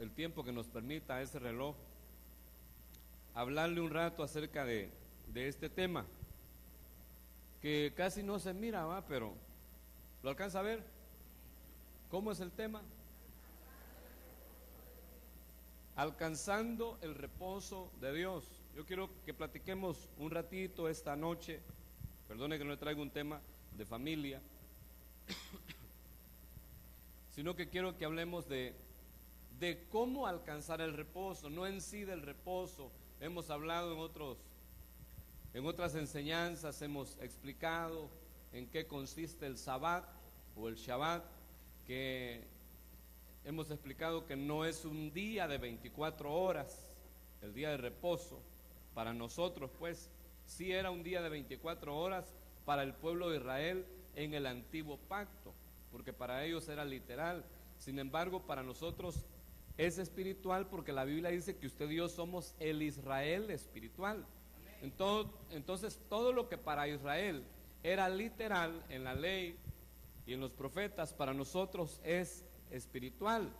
el tiempo que nos permita ese reloj, hablarle un rato acerca de este tema, que casi no se mira, ¿va? Pero ¿lo alcanza a ver? ¿Cómo es el tema? Alcanzando el reposo de Dios. Yo quiero que platiquemos un ratito esta noche. Perdone que no le traigo un tema de familia, sino que quiero que hablemos de cómo alcanzar el reposo, no en sí del reposo. Hemos hablado en otras enseñanzas, hemos explicado en qué consiste el Sabbat o el Shabbat, que hemos explicado que no es un día de 24 horas, el día de reposo. Para nosotros, pues, sí era un día de 24 horas para el pueblo de Israel en el antiguo pacto, porque para ellos era literal. Sin embargo, para nosotros es espiritual, porque la Biblia dice que usted y yo somos el Israel espiritual. Entonces, todo lo que para Israel era literal en la ley y en los profetas, para nosotros es espiritual.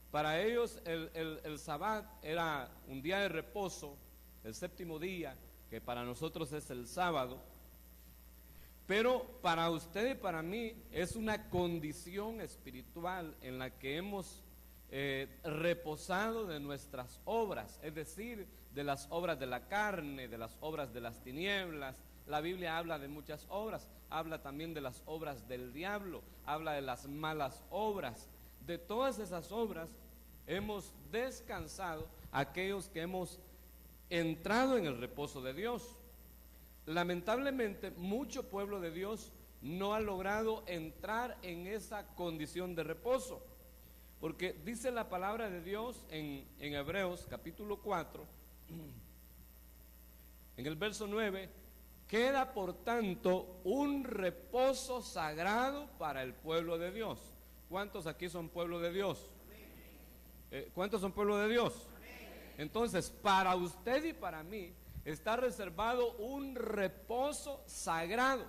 Para ellos el Sabbat era un día de reposo, el séptimo día, que para nosotros es el sábado, pero para usted y para mí es una condición espiritual en la que hemos reposado de nuestras obras, es decir, de las obras de la carne, de las obras de las tinieblas. La Biblia habla de muchas obras, habla también de las obras del diablo, habla de las malas obras. De todas esas obras hemos descansado aquellos que hemos entrado en el reposo de Dios. Lamentablemente, mucho pueblo de Dios no ha logrado entrar en esa condición de reposo, porque dice la palabra de Dios en Hebreos capítulo 4, en el verso 9: queda por tanto un reposo sagrado para el pueblo de Dios. ¿Cuántos aquí son pueblo de Dios? ¿Cuántos son pueblo de Dios? Entonces, para usted y para mí está reservado un reposo sagrado,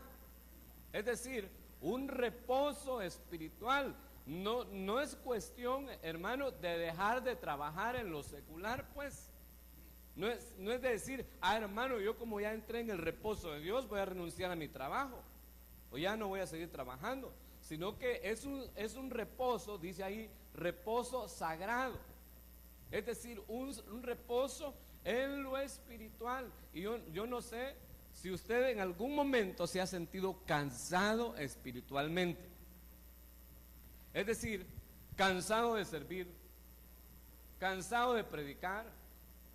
es decir, un reposo espiritual. No es cuestión, hermano, de dejar de trabajar en lo secular, pues. No es de decir, hermano, yo como ya entré en el reposo de Dios, voy a renunciar a mi trabajo, o ya no voy a seguir trabajando, sino que es un reposo, dice ahí, reposo sagrado. Es decir, un reposo en lo espiritual. Y yo no sé si usted en algún momento se ha sentido cansado espiritualmente. Es decir, cansado de servir, cansado de predicar,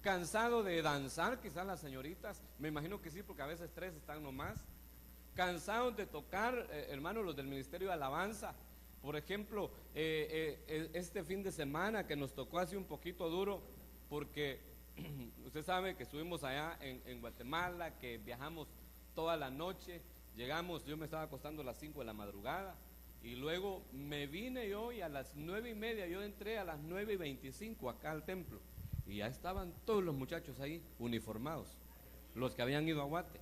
cansado de danzar, quizás las señoritas, me imagino que sí, porque a veces 3 están nomás. Cansados de tocar, hermanos, los del Ministerio de Alabanza. Por ejemplo, este fin de semana que nos tocó así un poquito duro, porque usted sabe que estuvimos allá en Guatemala, que viajamos toda la noche, llegamos, yo me estaba acostando a las 5 de la madrugada, y luego me vine yo y a las 9:30, yo entré a las 9:25 acá al templo, y ya estaban todos los muchachos ahí uniformados, los que habían ido a Guate,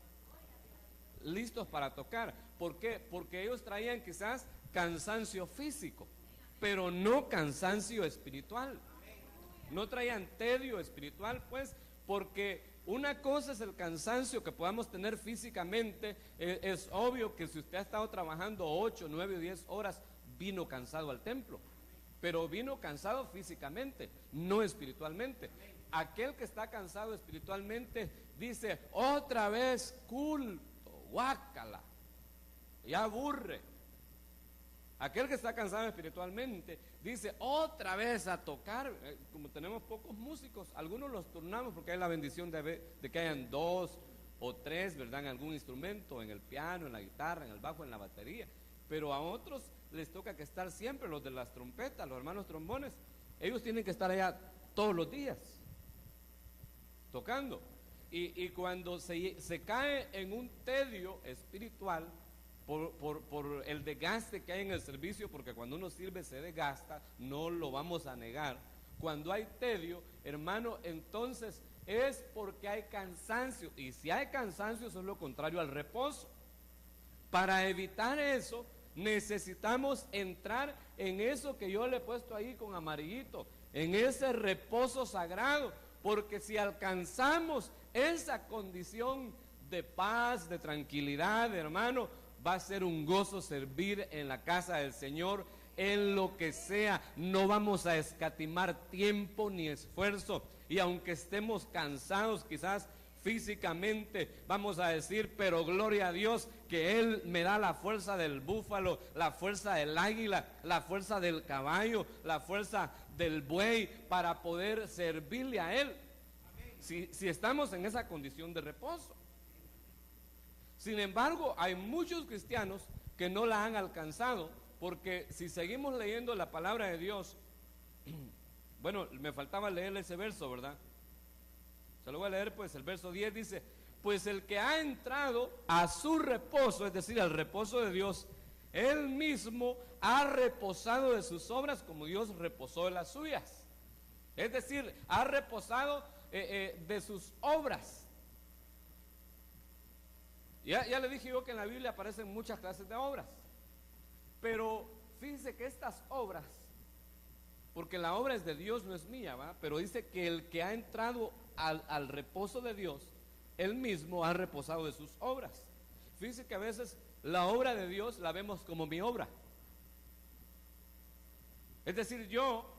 listos para tocar. ¿Por qué? Porque ellos traían quizás cansancio físico, pero no cansancio espiritual. No traían tedio espiritual, pues, porque una cosa es el cansancio que podamos tener físicamente. Es obvio que si usted ha estado trabajando 8, 9 o 10 horas, vino cansado al templo, pero vino cansado físicamente, no espiritualmente. Aquel que está cansado espiritualmente dice, otra vez culto, guácala, ya aburre. Aquel que está cansado espiritualmente dice, otra vez a tocar. Como tenemos pocos músicos, algunos los turnamos porque hay la bendición de que hayan 2 o 3, ¿verdad?, en algún instrumento, en el piano, en la guitarra, en el bajo, en la batería. Pero a otros les toca que estar siempre, los de las trompetas, los hermanos trombones, ellos tienen que estar allá todos los días tocando. Y cuando se cae en un tedio espiritual por el desgaste que hay en el servicio, porque cuando uno sirve se desgasta, no lo vamos a negar. Cuando hay tedio, hermano, entonces es porque hay cansancio, y si hay cansancio, eso es lo contrario al reposo. Para evitar eso, necesitamos entrar en eso que yo le he puesto ahí con amarillito, en ese reposo sagrado, porque si alcanzamos esa condición de paz, de tranquilidad, hermano, va a ser un gozo servir en la casa del Señor, en lo que sea. No vamos a escatimar tiempo ni esfuerzo, y aunque estemos cansados quizás físicamente, vamos a decir, pero gloria a Dios que Él me da la fuerza del búfalo, la fuerza del águila, la fuerza del caballo, la fuerza del buey, para poder servirle a Él, si estamos en esa condición de reposo. Sin embargo, hay muchos cristianos que no la han alcanzado, porque si seguimos leyendo la palabra de Dios, bueno, me faltaba leer ese verso, ¿verdad? Se lo voy a leer, pues el verso 10 dice: pues el que ha entrado a su reposo, es decir, al reposo de Dios, él mismo ha reposado de sus obras como Dios reposó de las suyas. Es decir, ha reposado de sus obras. Ya le dije yo que en la Biblia aparecen muchas clases de obras, pero fíjense que estas obras, porque la obra es de Dios, no es mía, ¿va? Pero dice que el que ha entrado al reposo de Dios, él mismo ha reposado de sus obras. Fíjense que a veces la obra de Dios la vemos como mi obra. Es decir, yo,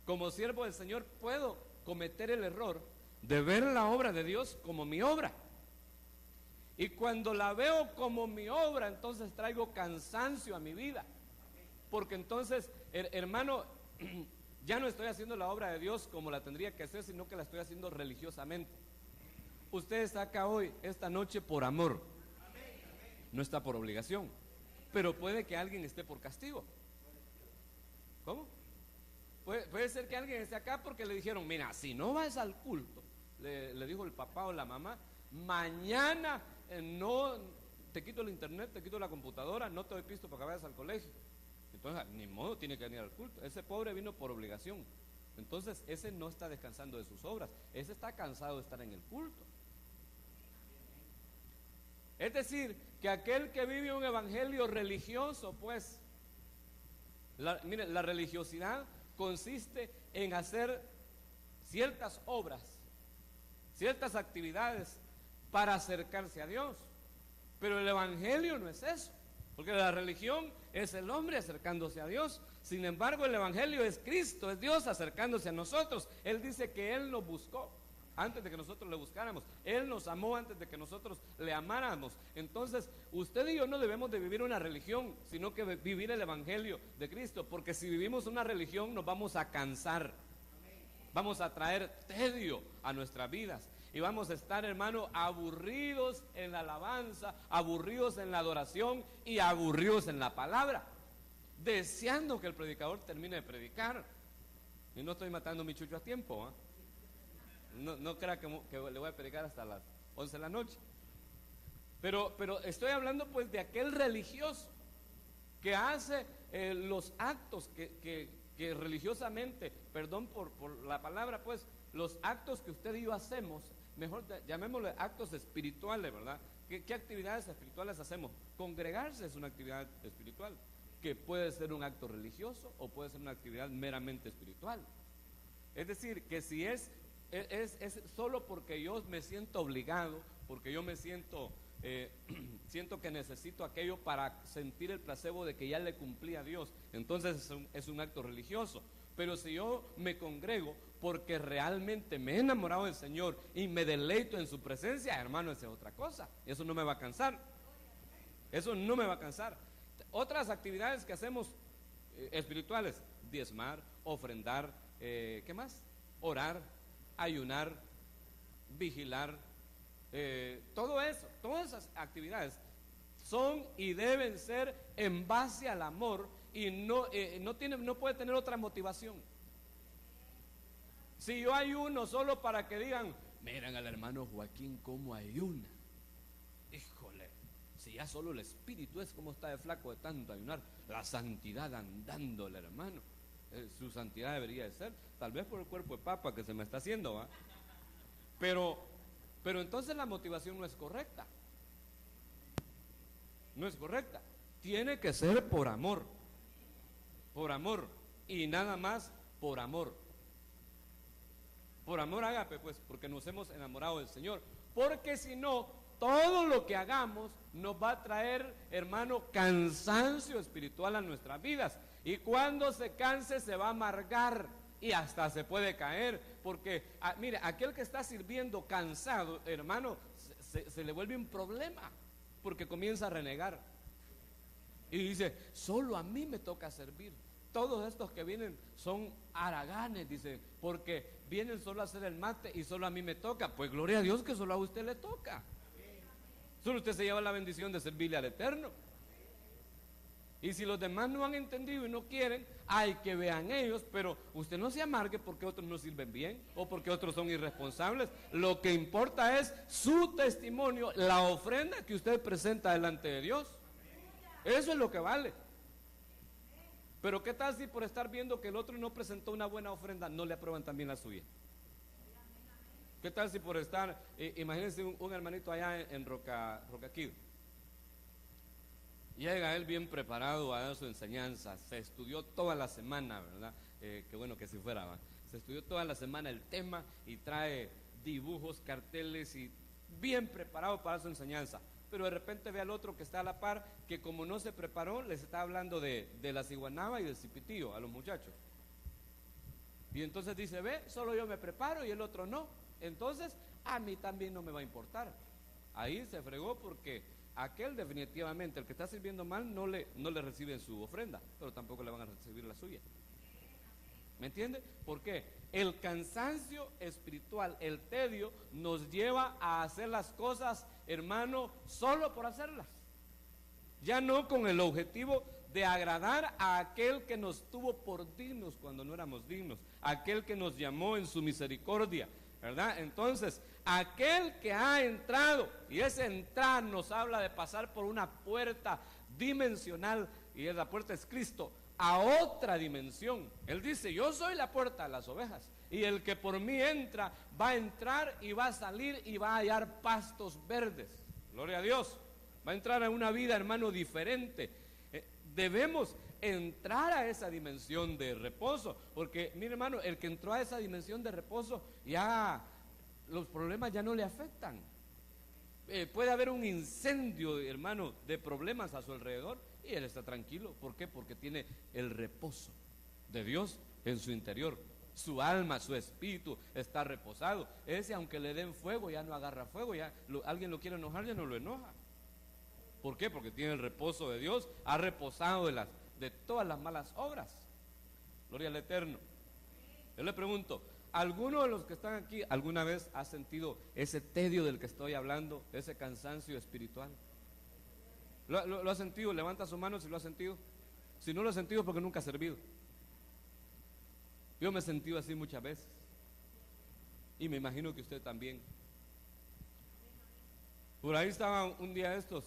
como siervo del Señor, puedo cometer el error de ver la obra de Dios como mi obra. Y cuando la veo como mi obra, entonces traigo cansancio a mi vida. Porque entonces, hermano, ya no estoy haciendo la obra de Dios como la tendría que hacer, sino que la estoy haciendo religiosamente. Usted está acá hoy, esta noche, por amor. No está por obligación. Pero puede que alguien esté por castigo. ¿Cómo? Puede ser que alguien esté acá porque le dijeron: mira, si no vas al culto, le dijo el papá o la mamá, mañana no te quito el internet, te quito la computadora, no te doy pisto para que vayas al colegio. Entonces, ni modo, tiene que venir al culto. Ese pobre vino por obligación. Entonces, ese no está descansando de sus obras, ese está cansado de estar en el culto. Es decir, que aquel que vive un evangelio religioso, pues, mire, la religiosidad consiste en hacer ciertas obras, ciertas actividades para acercarse a Dios. Pero el evangelio no es eso, porque la religión es el hombre acercándose a Dios. Sin embargo, el evangelio es Cristo, es Dios acercándose a nosotros. Él dice que Él nos buscó antes de que nosotros le buscáramos. Él nos amó antes de que nosotros le amáramos. Entonces, usted y yo no debemos de vivir una religión, sino que vivir el evangelio de Cristo. Porque si vivimos una religión, nos vamos a cansar, vamos a traer tedio a nuestras vidas. Y vamos a estar, hermano, aburridos en la alabanza, aburridos en la adoración y aburridos en la palabra, deseando que el predicador termine de predicar. Y no estoy matando mi chucho a tiempo, ¿eh? No crea que le voy a predicar hasta las 11 de la noche. Pero estoy hablando pues de aquel religioso que hace los actos que religiosamente, perdón por la palabra, pues, los actos que usted y yo hacemos, mejor llamémosle actos espirituales, ¿verdad? ¿Qué actividades espirituales hacemos? Congregarse es una actividad espiritual, que puede ser un acto religioso o puede ser una actividad meramente espiritual. Es decir, que si es solo porque yo me siento obligado, porque yo me siento que necesito aquello para sentir el placebo de que ya le cumplí a Dios, entonces es un acto religioso. Pero si yo me congrego porque realmente me he enamorado del Señor y me deleito en su presencia, hermano, esa es otra cosa. Eso no me va a cansar. Eso no me va a cansar. Otras actividades que hacemos espirituales: diezmar, ofrendar, ¿qué más? Orar, ayunar, vigilar, todo eso, todas esas actividades son y deben ser en base al amor, y no puede tener otra motivación. Si yo ayuno solo para que digan: miren al hermano Joaquín cómo ayuna, híjole, si ya solo el espíritu es como está de flaco de tanto ayunar, la santidad andándole, hermano, su santidad debería de ser, tal vez por el cuerpo de papa que se me está haciendo, ¿va? Pero entonces la motivación no es correcta. No es correcta. Tiene que ser por amor y nada más por amor. Por amor ágape, pues, porque nos hemos enamorado del Señor. Porque si no, todo lo que hagamos nos va a traer, hermano, cansancio espiritual a nuestras vidas. Y cuando se canse se va a amargar y hasta se puede caer. Porque, mire, aquel que está sirviendo cansado, hermano, se le vuelve un problema. Porque comienza a renegar. Y dice, solo a mí me toca servir. Todos estos que vienen son haraganes, dice, porque vienen solo a hacer el mate y solo a mí me toca. Pues gloria a Dios que solo a usted le toca. Solo usted se lleva la bendición de servirle al Eterno. Y si los demás no han entendido y no quieren, hay que vean ellos, pero usted no se amargue porque otros no sirven bien o porque otros son irresponsables. Lo que importa es su testimonio, la ofrenda que usted presenta delante de Dios. Eso es lo que vale. Pero ¿qué tal si por estar viendo que el otro no presentó una buena ofrenda, no le aprueban también la suya? ¿Qué tal si por estar, imagínense un hermanito allá en Rocaquid, llega él bien preparado a dar su enseñanza, se estudió toda la semana, ¿verdad? Qué bueno que si fuera, ¿va? Se estudió toda la semana el tema y trae dibujos, carteles y bien preparado para su enseñanza. Pero de repente ve al otro que está a la par, que como no se preparó, les está hablando de la ciguanaba y del cipitío a los muchachos. Y entonces dice, ve, solo yo me preparo y el otro no. Entonces, a mí también no me va a importar. Ahí se fregó porque aquel definitivamente, el que está sirviendo mal, no le reciben su ofrenda, pero tampoco le van a recibir la suya. ¿Me entiende? ¿Por qué? El cansancio espiritual, el tedio, nos lleva a hacer las cosas, hermano, solo por hacerlas. Ya no con el objetivo de agradar a aquel que nos tuvo por dignos cuando no éramos dignos, aquel que nos llamó en su misericordia, ¿verdad? Entonces, aquel que ha entrado, y ese entrar nos habla de pasar por una puerta dimensional, y la puerta es Cristo, a otra dimensión. Él dice, yo soy la puerta de las ovejas, y el que por mí entra, va a entrar y va a salir y va a hallar pastos verdes. Gloria a Dios. Va a entrar a una vida, hermano, diferente. Debemos entrar a esa dimensión de reposo, porque mire, hermano, el que entró a esa dimensión de reposo, ya los problemas ya no le afectan. Puede haber un incendio, hermano, de problemas a su alrededor y él está tranquilo. ¿Por qué? Porque tiene el reposo de Dios en su interior. Su alma, su espíritu está reposado. Ese, aunque le den fuego, ya no agarra fuego. Alguien lo quiere enojar, ya no lo enoja. ¿Por qué? Porque tiene el reposo de Dios. Ha reposado de todas las malas obras. Gloria al Eterno. Yo le pregunto, ¿alguno de los que están aquí alguna vez ha sentido ese tedio del que estoy hablando, ese cansancio espiritual? ¿Lo ha sentido? Levanta su mano si lo ha sentido. Si no lo ha sentido es porque nunca ha servido. Yo me he sentido así muchas veces. Y me imagino que usted también. Por ahí estaba un día de estos,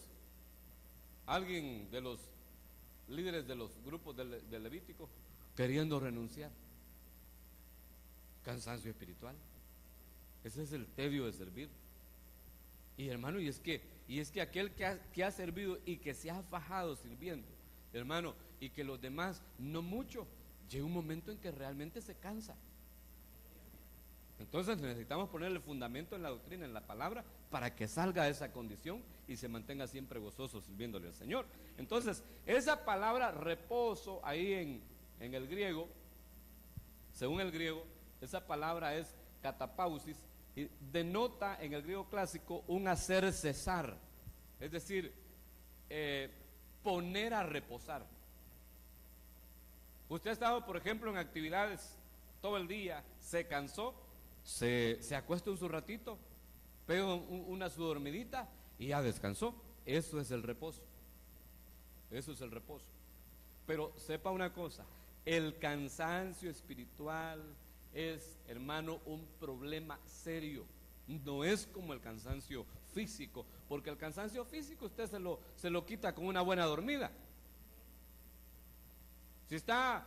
alguien de los líderes de los grupos del Levítico queriendo renunciar. Cansancio espiritual. Ese es el tedio de servir. Y hermano, y es que aquel que ha servido y que se ha fajado sirviendo, hermano, y que los demás no mucho, llega un momento en que realmente se cansa. Entonces necesitamos ponerle fundamento en la doctrina, en la palabra, para que salga de esa condición y se mantenga siempre gozoso sirviéndole al Señor. Entonces, esa palabra reposo ahí en el griego, según el griego, esa palabra es catapausis, y denota en el griego clásico un hacer cesar, es decir, poner a reposar. Usted ha estado, por ejemplo, en actividades todo el día, se cansó, se acuesta un su ratito, pega una su dormidita y ya descansó. Eso es el reposo. Eso es el reposo. Pero sepa una cosa, el cansancio espiritual es, hermano, un problema serio. No es como el cansancio físico, porque el cansancio físico usted se lo quita con una buena dormida. Si está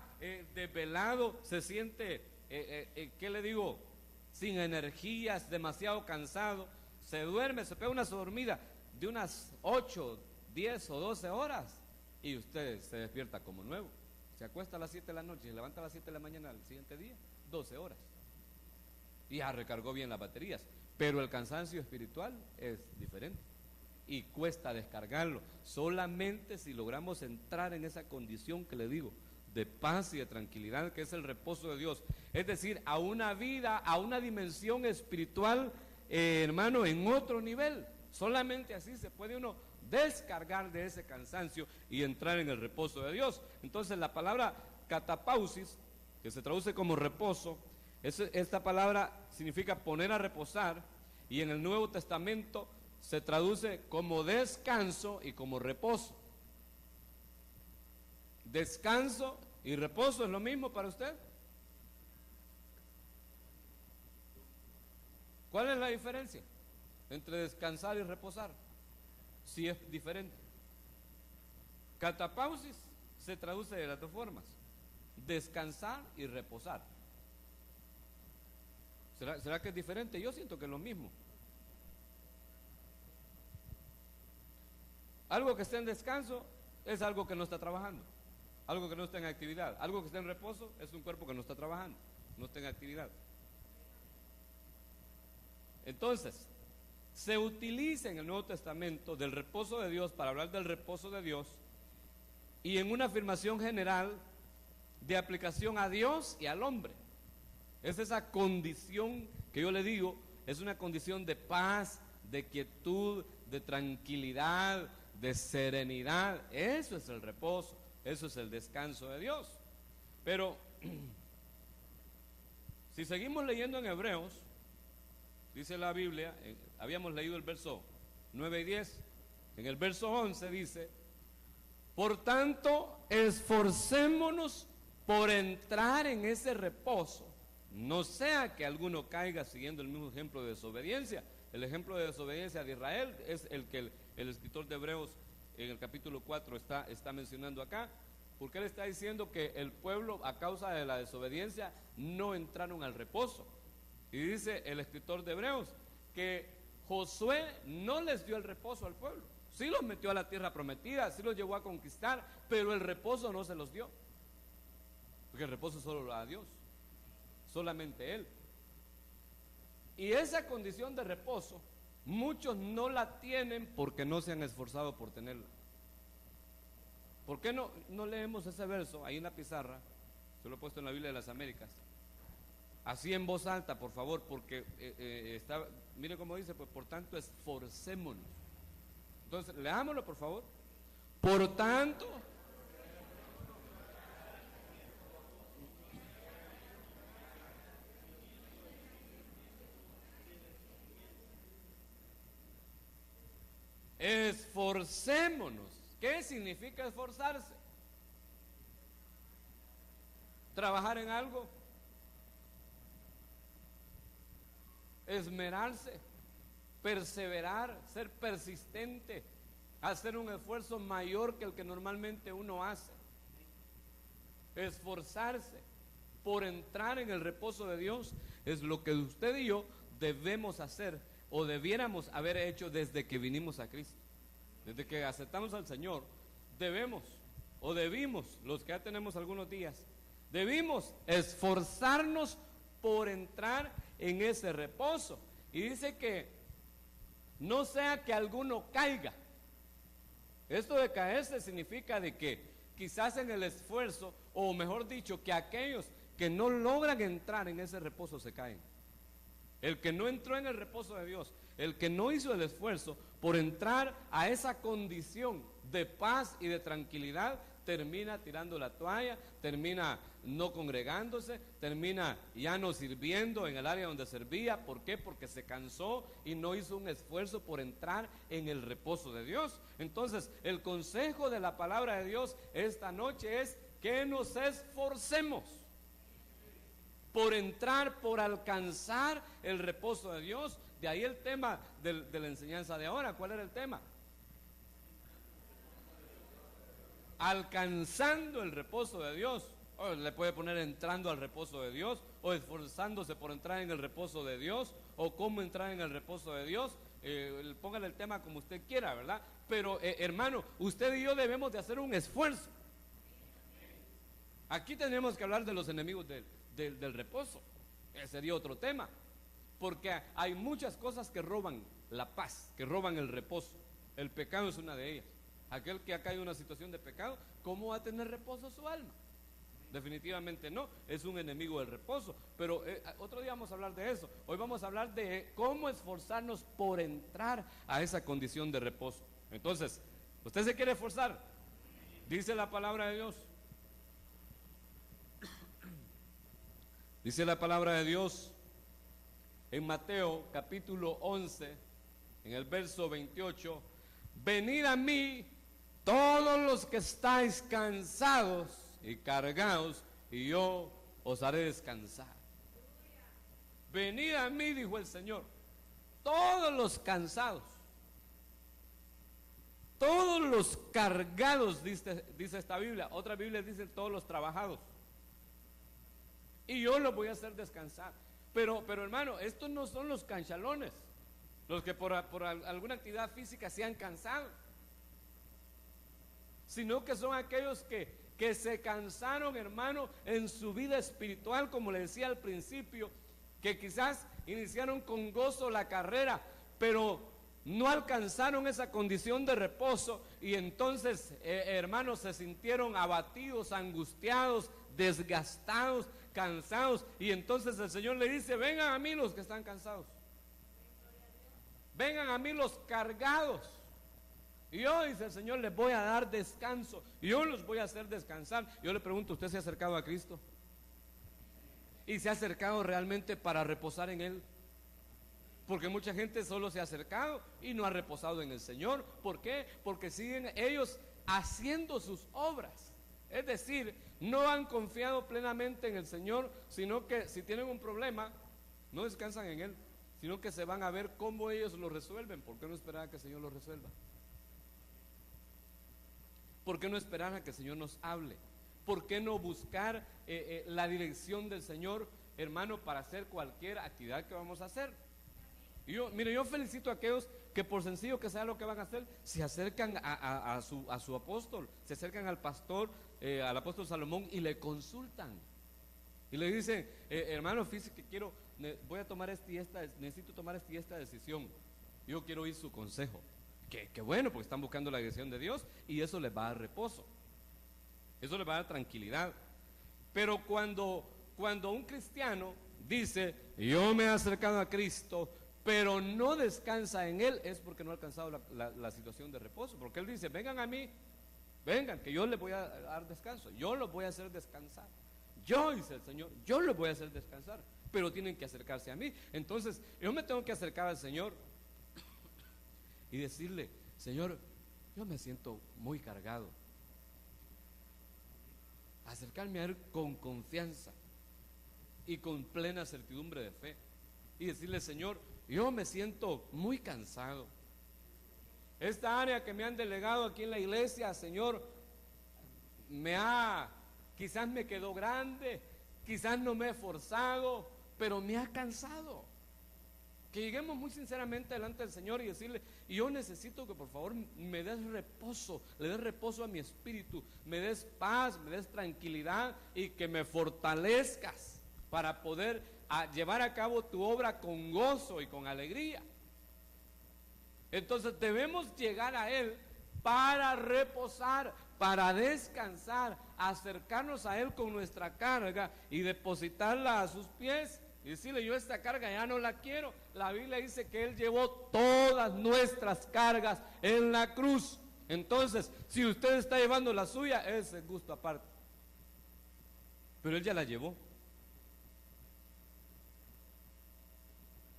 desvelado, se siente, ¿qué le digo? Sin energías, demasiado cansado, se duerme, se pega una dormida de unas 8, 10 o 12 horas y usted se despierta como nuevo. Se acuesta a las 7 de la noche y se levanta a las 7 de la mañana al siguiente día, 12 horas. y ya recargó bien las baterías. Pero el cansancio espiritual es diferente y cuesta descargarlo. Solamente si logramos entrar en esa condición que le digo, de paz y de tranquilidad, que es el reposo de Dios. Es decir, a una vida, a una dimensión espiritual, hermano, en otro nivel. Solamente así se puede uno descargar de ese cansancio y entrar en el reposo de Dios. Entonces la palabra catapausis, que se traduce como reposo, esta palabra significa poner a reposar, y en el Nuevo Testamento se traduce como descanso y como reposo. ¿Descanso y reposo es lo mismo para usted? ¿Cuál es la diferencia entre descansar y reposar? Si es diferente. Catapausis se traduce de las dos formas: descansar y reposar. ¿Será que es diferente? Yo siento que es lo mismo. Algo que esté en descanso es algo que no está trabajando, algo que no está en actividad. Algo que está en reposo es un cuerpo que no está trabajando, no está en actividad. Entonces, se utiliza en el Nuevo Testamento del reposo de Dios para hablar del reposo de Dios, y en una afirmación general de aplicación a Dios y al hombre. Es esa condición que yo le digo, es una condición de paz, de quietud, de tranquilidad, de serenidad. Eso es el reposo, eso es el descanso de Dios. Pero si seguimos leyendo en Hebreos, dice la Biblia, habíamos leído el verso 9 y 10, en el verso 11 dice: por tanto, esforcémonos por entrar en ese reposo, no sea que alguno caiga siguiendo el mismo ejemplo de desobediencia. El ejemplo de desobediencia de Israel es el que el escritor de Hebreos en el capítulo 4 está mencionando acá, porque él está diciendo que el pueblo, a causa de la desobediencia, no entraron al reposo. Y dice el escritor de Hebreos que Josué no les dio el reposo al pueblo. Sí los metió a la tierra prometida, sí los llevó a conquistar, pero el reposo no se los dio, porque el reposo solo lo da Dios, solamente Él. Y esa condición de reposo muchos no la tienen porque no se han esforzado por tenerla. ¿Por qué no leemos ese verso ahí en la pizarra? Se lo he puesto en la Biblia de las Américas, así en voz alta, por favor, porque mire cómo dice: pues por tanto esforcémonos. Entonces, leámoslo, por favor. Por tanto, esforcémonos. ¿Qué significa esforzarse? Trabajar en algo, esmerarse, perseverar, ser persistente, hacer un esfuerzo mayor que el que normalmente uno hace. Esforzarse por entrar en el reposo de Dios es lo que usted y yo debemos hacer, o debiéramos haber hecho desde que vinimos a Cristo. Desde que aceptamos al Señor, debemos, o debimos, los que ya tenemos algunos días, debimos esforzarnos por entrar en ese reposo. Y dice que no sea que alguno caiga. Esto de caerse significa de que quizás en el esfuerzo, o mejor dicho, que aquellos que no logran entrar en ese reposo se caen. El que no entró en el reposo de Dios, el que no hizo el esfuerzo por entrar a esa condición de paz y de tranquilidad, termina tirando la toalla, termina no congregándose, termina ya no sirviendo en el área donde servía. ¿Por qué? Porque se cansó y no hizo un esfuerzo por entrar en el reposo de Dios. Entonces, el consejo de la palabra de Dios esta noche es que nos esforcemos por entrar, por alcanzar el reposo de Dios. De ahí el tema de la enseñanza de ahora. ¿Cuál era el tema? Alcanzando el reposo de Dios. O le puede poner entrando al reposo de Dios, o esforzándose por entrar en el reposo de Dios, o cómo entrar en el reposo de Dios. Póngale el tema como usted quiera, ¿verdad? Pero hermano, usted y yo debemos de hacer un esfuerzo. Aquí tenemos que hablar de los enemigos del reposo. Ese sería otro tema. porque hay muchas cosas que roban la paz, que roban el reposo. El pecado es una de ellas. Aquel que ha caído en una situación de pecado, ¿cómo va a tener reposo su alma? Definitivamente no, es un enemigo del reposo. Pero otro día vamos a hablar de eso. Hoy vamos a hablar de cómo esforzarnos por entrar a esa condición de reposo. Entonces, ¿usted se quiere esforzar? Dice la palabra de Dios. Dice la palabra de Dios en Mateo capítulo 11, en el verso 28, venid a mí todos los que estáis cansados y cargados, y yo os haré descansar. Venid a mí, dijo el Señor, todos los cansados, todos los cargados, dice esta Biblia. Otra Biblia dice todos los trabajados, y yo los voy a hacer descansar. Pero hermano, estos no son los canchalones, los que por alguna actividad física se han cansado, sino que son aquellos que se cansaron, hermano, en su vida espiritual, como le decía al principio, que quizás iniciaron con gozo la carrera, pero no alcanzaron esa condición de reposo, y entonces, hermanos, se sintieron abatidos, angustiados, desgastados, cansados, y entonces el Señor le dice: vengan a mí los que están cansados, vengan a mí los cargados, y yo, dice el Señor, les voy a dar descanso, y yo los voy a hacer descansar. Yo le pregunto, ¿usted se ha acercado a Cristo? ¿Y se ha acercado realmente para reposar en Él? Porque mucha gente solo se ha acercado y no ha reposado en el Señor. ¿Por qué? Porque siguen ellos haciendo sus obras. Es decir, no han confiado plenamente en el Señor, sino que si tienen un problema, no descansan en Él, sino que se van a ver cómo ellos lo resuelven. ¿Por qué no esperar a que el Señor lo resuelva? ¿Por qué no esperar a que el Señor nos hable? ¿Por qué no buscar la dirección del Señor, hermano, para hacer cualquier actividad que vamos a hacer? Yo felicito a aquellos que, por sencillo que sea lo que van a hacer, se acercan a su apóstol, se acercan al pastor, al apóstol Salomón, y le consultan. Y le dicen: hermano, fíjese que voy a tomar necesito tomar esta y esta decisión. Yo quiero oír su consejo. Que bueno, porque están buscando la dirección de Dios, y eso les va a dar reposo, eso les va a dar tranquilidad. Pero cuando un cristiano dice: yo me he acercado a Cristo, pero no descansa en Él, es porque no ha alcanzado la situación de reposo. Porque Él dice: vengan a mí, vengan, que yo les voy a dar descanso, yo los voy a hacer descansar. Yo, dice el Señor, yo los voy a hacer descansar, pero tienen que acercarse a mí. Entonces yo me tengo que acercar al Señor y decirle: Señor, yo me siento muy cargado. Acercarme a Él con confianza y con plena certidumbre de fe, y decirle: Señor, yo me siento muy cansado. Esta área que me han delegado aquí en la iglesia, Señor, quizás me quedó grande, quizás no me he esforzado, pero me ha cansado. Que lleguemos muy sinceramente delante del Señor y decirle: y yo necesito que por favor me des reposo, le des reposo a mi espíritu, me des paz, me des tranquilidad, y que me fortalezcas para poder llevar a cabo tu obra con gozo y con alegría. Entonces debemos llegar a Él para reposar, para descansar, acercarnos a Él con nuestra carga y depositarla a sus pies. Y decirle: yo esta carga ya no la quiero. La Biblia dice que Él llevó todas nuestras cargas en la cruz. Entonces, si usted está llevando la suya, ese es gusto aparte, pero Él ya la llevó.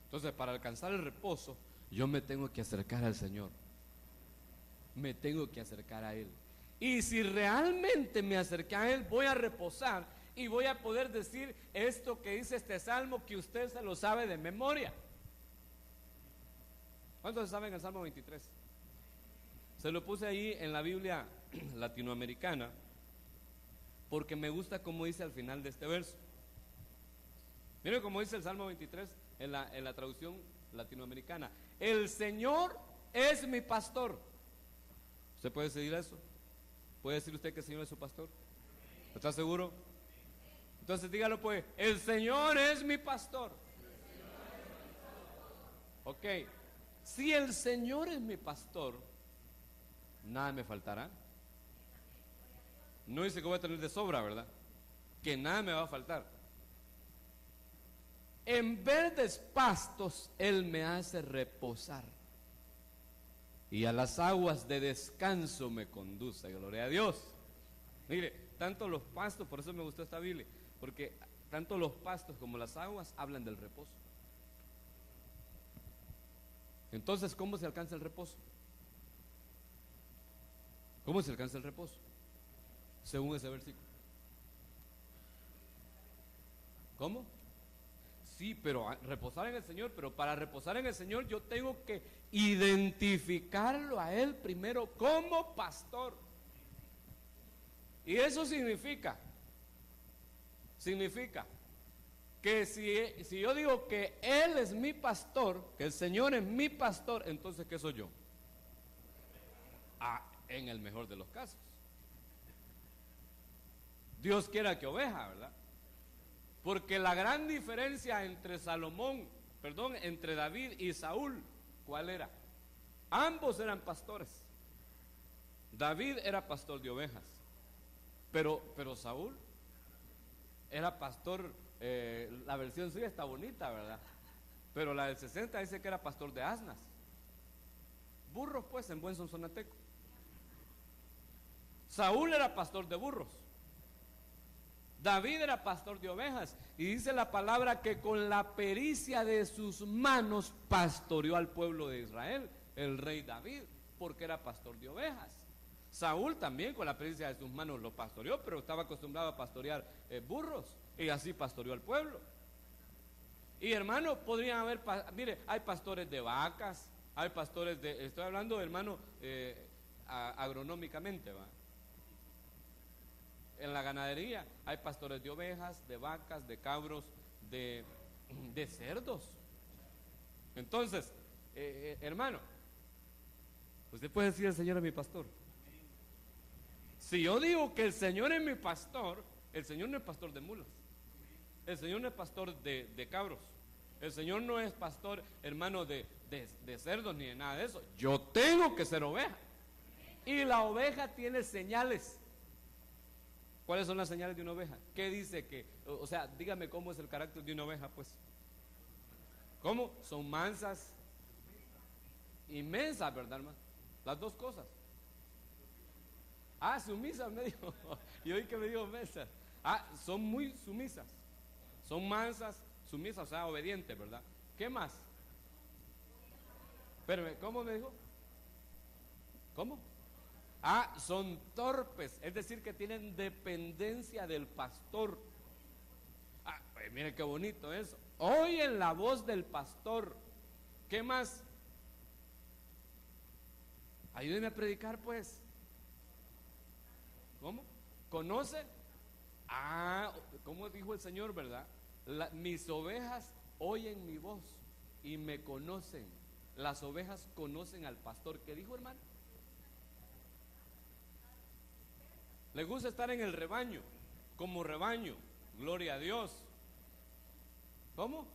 Entonces, para alcanzar el reposo, yo me tengo que acercar al Señor, me tengo que acercar a Él. Y si realmente me acerqué a Él, voy a reposar y voy a poder decir esto que dice este salmo, que usted se lo sabe de memoria. ¿Cuántos saben el Salmo 23? Se lo puse ahí en la Biblia latinoamericana porque me gusta cómo dice al final de este verso. Miren cómo dice el Salmo 23 en la traducción latinoamericana: el Señor es mi pastor. ¿Usted puede decir eso? ¿Puede decir usted que el Señor es su pastor? ¿Está seguro? Entonces dígalo pues: el Señor es mi pastor Ok, si el Señor es mi pastor, nada me faltará. No dice que voy a tener de sobra, ¿verdad? Que nada me va a faltar. En verdes pastos Él me hace reposar, y a las aguas de descanso me conduce. Gloria a Dios. Mire, tanto los pastos, por eso me gustó esta Biblia, porque tanto los pastos como las aguas hablan del reposo. Entonces, ¿cómo se alcanza el reposo? ¿Cómo se alcanza el reposo? Según ese versículo. ¿Cómo? Sí, pero reposar en el Señor, pero para reposar en el Señor yo tengo que identificarlo a Él primero como pastor. Y eso significa que si yo digo que Él es mi pastor, que el Señor es mi pastor, entonces ¿qué soy yo? En el mejor de los casos, Dios quiera que oveja, ¿verdad? Porque la gran diferencia entre entre David y Saúl, ¿cuál era? Ambos eran pastores. David era pastor de ovejas, pero Saúl era pastor, la versión suya está bonita, ¿verdad? Pero la del 60 dice que era pastor de asnas. Burros, pues, en buen sonsonateco. Saúl era pastor de burros. David era pastor de ovejas, y dice la palabra que con la pericia de sus manos pastoreó al pueblo de Israel, el rey David, porque era pastor de ovejas. Saúl también con la pericia de sus manos lo pastoreó, pero estaba acostumbrado a pastorear burros, y así pastoreó al pueblo. Y hermano, podrían haber, mire, hay pastores de vacas, hay pastores estoy hablando, hermano, agronómicamente, ¿va? En la ganadería hay pastores de ovejas, de vacas, de cabros, de cerdos. Entonces, hermano, usted puede decir: el Señor es mi pastor. Si yo digo que el Señor es mi pastor, el Señor no es pastor de mulas, el Señor no es pastor de cabros, el Señor no es pastor, hermano, de cerdos ni de nada de eso. Yo tengo que ser oveja, y la oveja tiene señales. ¿Cuáles son las señales de una oveja? ¿Qué dice que? O sea, dígame cómo es el carácter de una oveja, pues. ¿Cómo? Son mansas y mensas, ¿verdad, hermano? Las dos cosas. Sumisas me dijo. Y oí que me dijo mensas. Son muy sumisas. Son mansas, sumisas, o sea, obedientes, ¿verdad? ¿Qué más? Espérame, ¿cómo me dijo? ¿Cómo? Son torpes, es decir, que tienen dependencia del pastor. Pues miren qué bonito eso. Oyen la voz del pastor. ¿Qué más? Ayúdenme a predicar, pues. ¿Cómo? ¿Conoce? ¿Cómo dijo el Señor, verdad? Mis ovejas oyen mi voz y me conocen. Las ovejas conocen al pastor. ¿Qué dijo, hermano? Le gusta estar en el rebaño, como rebaño. Gloria a Dios. ¿Cómo?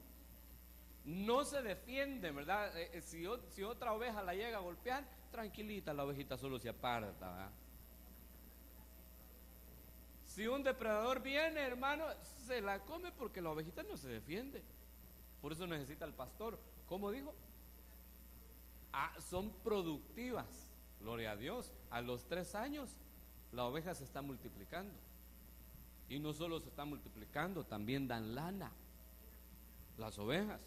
No se defiende, ¿verdad? Si otra oveja la llega a golpear, tranquilita, la ovejita solo se aparta, ¿verdad? Si un depredador viene, hermano, se la come, porque la ovejita no se defiende. Por eso necesita el pastor. ¿Cómo dijo? Son productivas. Gloria a Dios. A los 3 años la oveja se está multiplicando. Y no solo se está multiplicando, también dan lana las ovejas.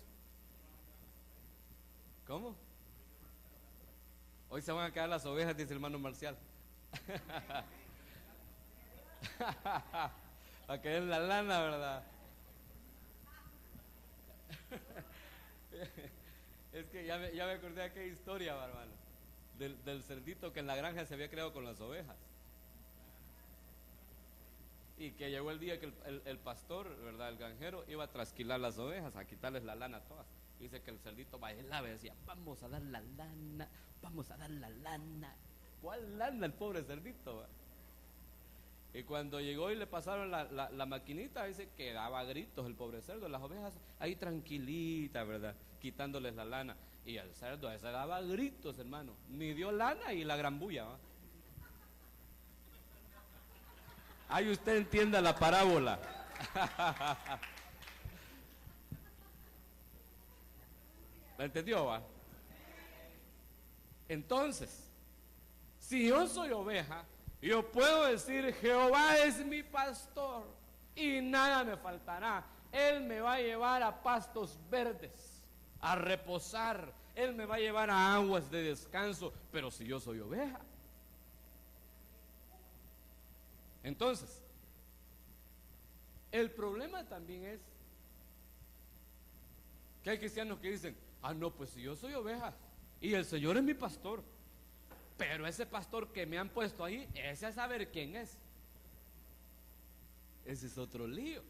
¿Cómo? Hoy se van a quedar las ovejas, dice el hermano Marcial. A caer la lana, ¿verdad? Es que ya me acordé de aquella historia, hermano, del cerdito que en la granja se había criado con las ovejas. Y que llegó el día que el pastor, ¿verdad?, el granjero, iba a trasquilar las ovejas, a quitarles la lana a todas. Dice que el cerdito bailaba y decía: vamos a dar la lana, vamos a dar la lana. ¿Cuál lana? El pobre cerdito, ¿va? Y cuando llegó y le pasaron la maquinita, dice que daba gritos el pobre cerdo, las ovejas ahí tranquilitas, ¿verdad? Quitándoles la lana. Y el cerdo ese daba gritos, hermano. Ni dio lana y la gran bulla, ¿va? Ahí usted entienda la parábola. ¿La entendió, va? Entonces, si yo soy oveja, yo puedo decir: Jehová es mi pastor y nada me faltará. Él me va a llevar a pastos verdes, a reposar. Él me va a llevar a aguas de descanso. Pero si yo soy oveja, entonces, el problema también es que hay cristianos que dicen: ah, no, pues si yo soy oveja y el Señor es mi pastor, pero ese pastor que me han puesto ahí, ese a saber quién es. Ese es otro lío.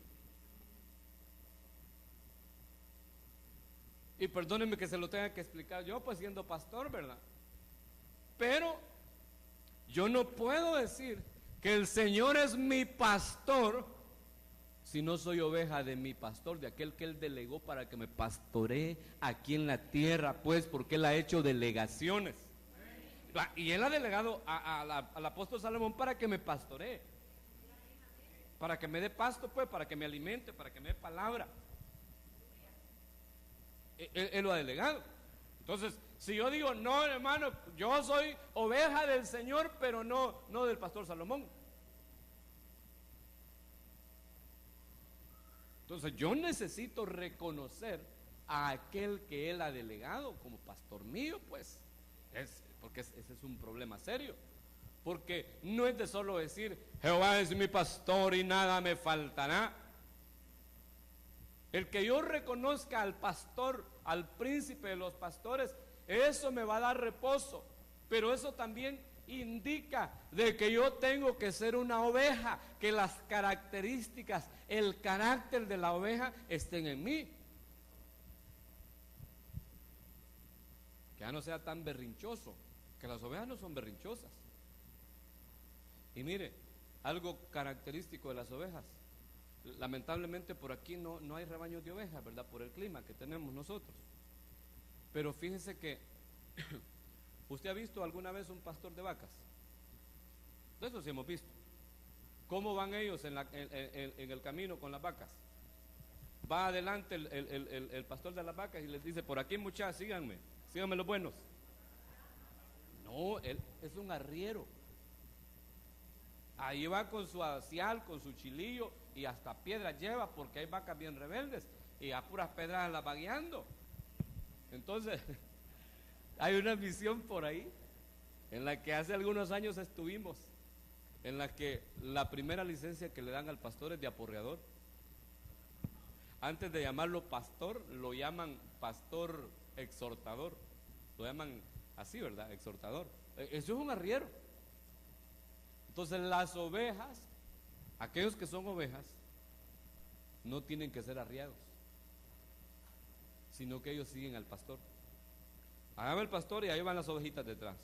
Y perdónenme que se lo tenga que explicar yo, pues siendo pastor, ¿verdad? Pero yo no puedo decir que el Señor es mi pastor si no soy oveja de mi pastor, de aquel que Él delegó para que me pastoree aquí en la tierra, pues, porque Él ha hecho delegaciones. Y Él ha delegado al apóstol Salomón para que me pastoree, para que me dé pasto, pues, para que me alimente, para que me dé palabra. Él lo ha delegado. Entonces, si yo digo: no, hermano, yo soy oveja del Señor, pero no del pastor Salomón. Entonces yo necesito reconocer a aquel que Él ha delegado como pastor mío, pues, porque ese es un problema serio. Porque no es de solo decir: Jehová es mi pastor y nada me faltará. El que yo reconozca al pastor, al príncipe de los pastores, eso me va a dar reposo. Pero eso también indica de que yo tengo que ser una oveja, que las características, el carácter de la oveja estén en mí. Que ya no sea tan berrinchoso, que las ovejas no son berrinchosas. Y mire, algo característico de las ovejas: lamentablemente por aquí no hay rebaños de ovejas, ¿verdad? Por el clima que tenemos nosotros. Pero fíjese que ¿usted ha visto alguna vez un pastor de vacas? De eso sí hemos visto. ¿Cómo van ellos en el camino con las vacas? Va adelante el pastor de las vacas y les dice: por aquí, muchachos, síganme los buenos. No, él es un arriero. Ahí va con su acial, con su chilillo, y hasta piedras lleva, porque hay vacas bien rebeldes y a puras pedras las va guiando. Entonces hay una misión por ahí en la que hace algunos años estuvimos, en la que la primera licencia que le dan al pastor es de aporreador. Antes de llamarlo pastor, lo llaman pastor exhortador. Lo llaman así, ¿verdad? Exhortador. Eso es un arriero. Entonces las ovejas, aquellos que son ovejas, no tienen que ser arriados, sino que ellos siguen al pastor. Allá va el pastor y ahí van las ovejitas detrás.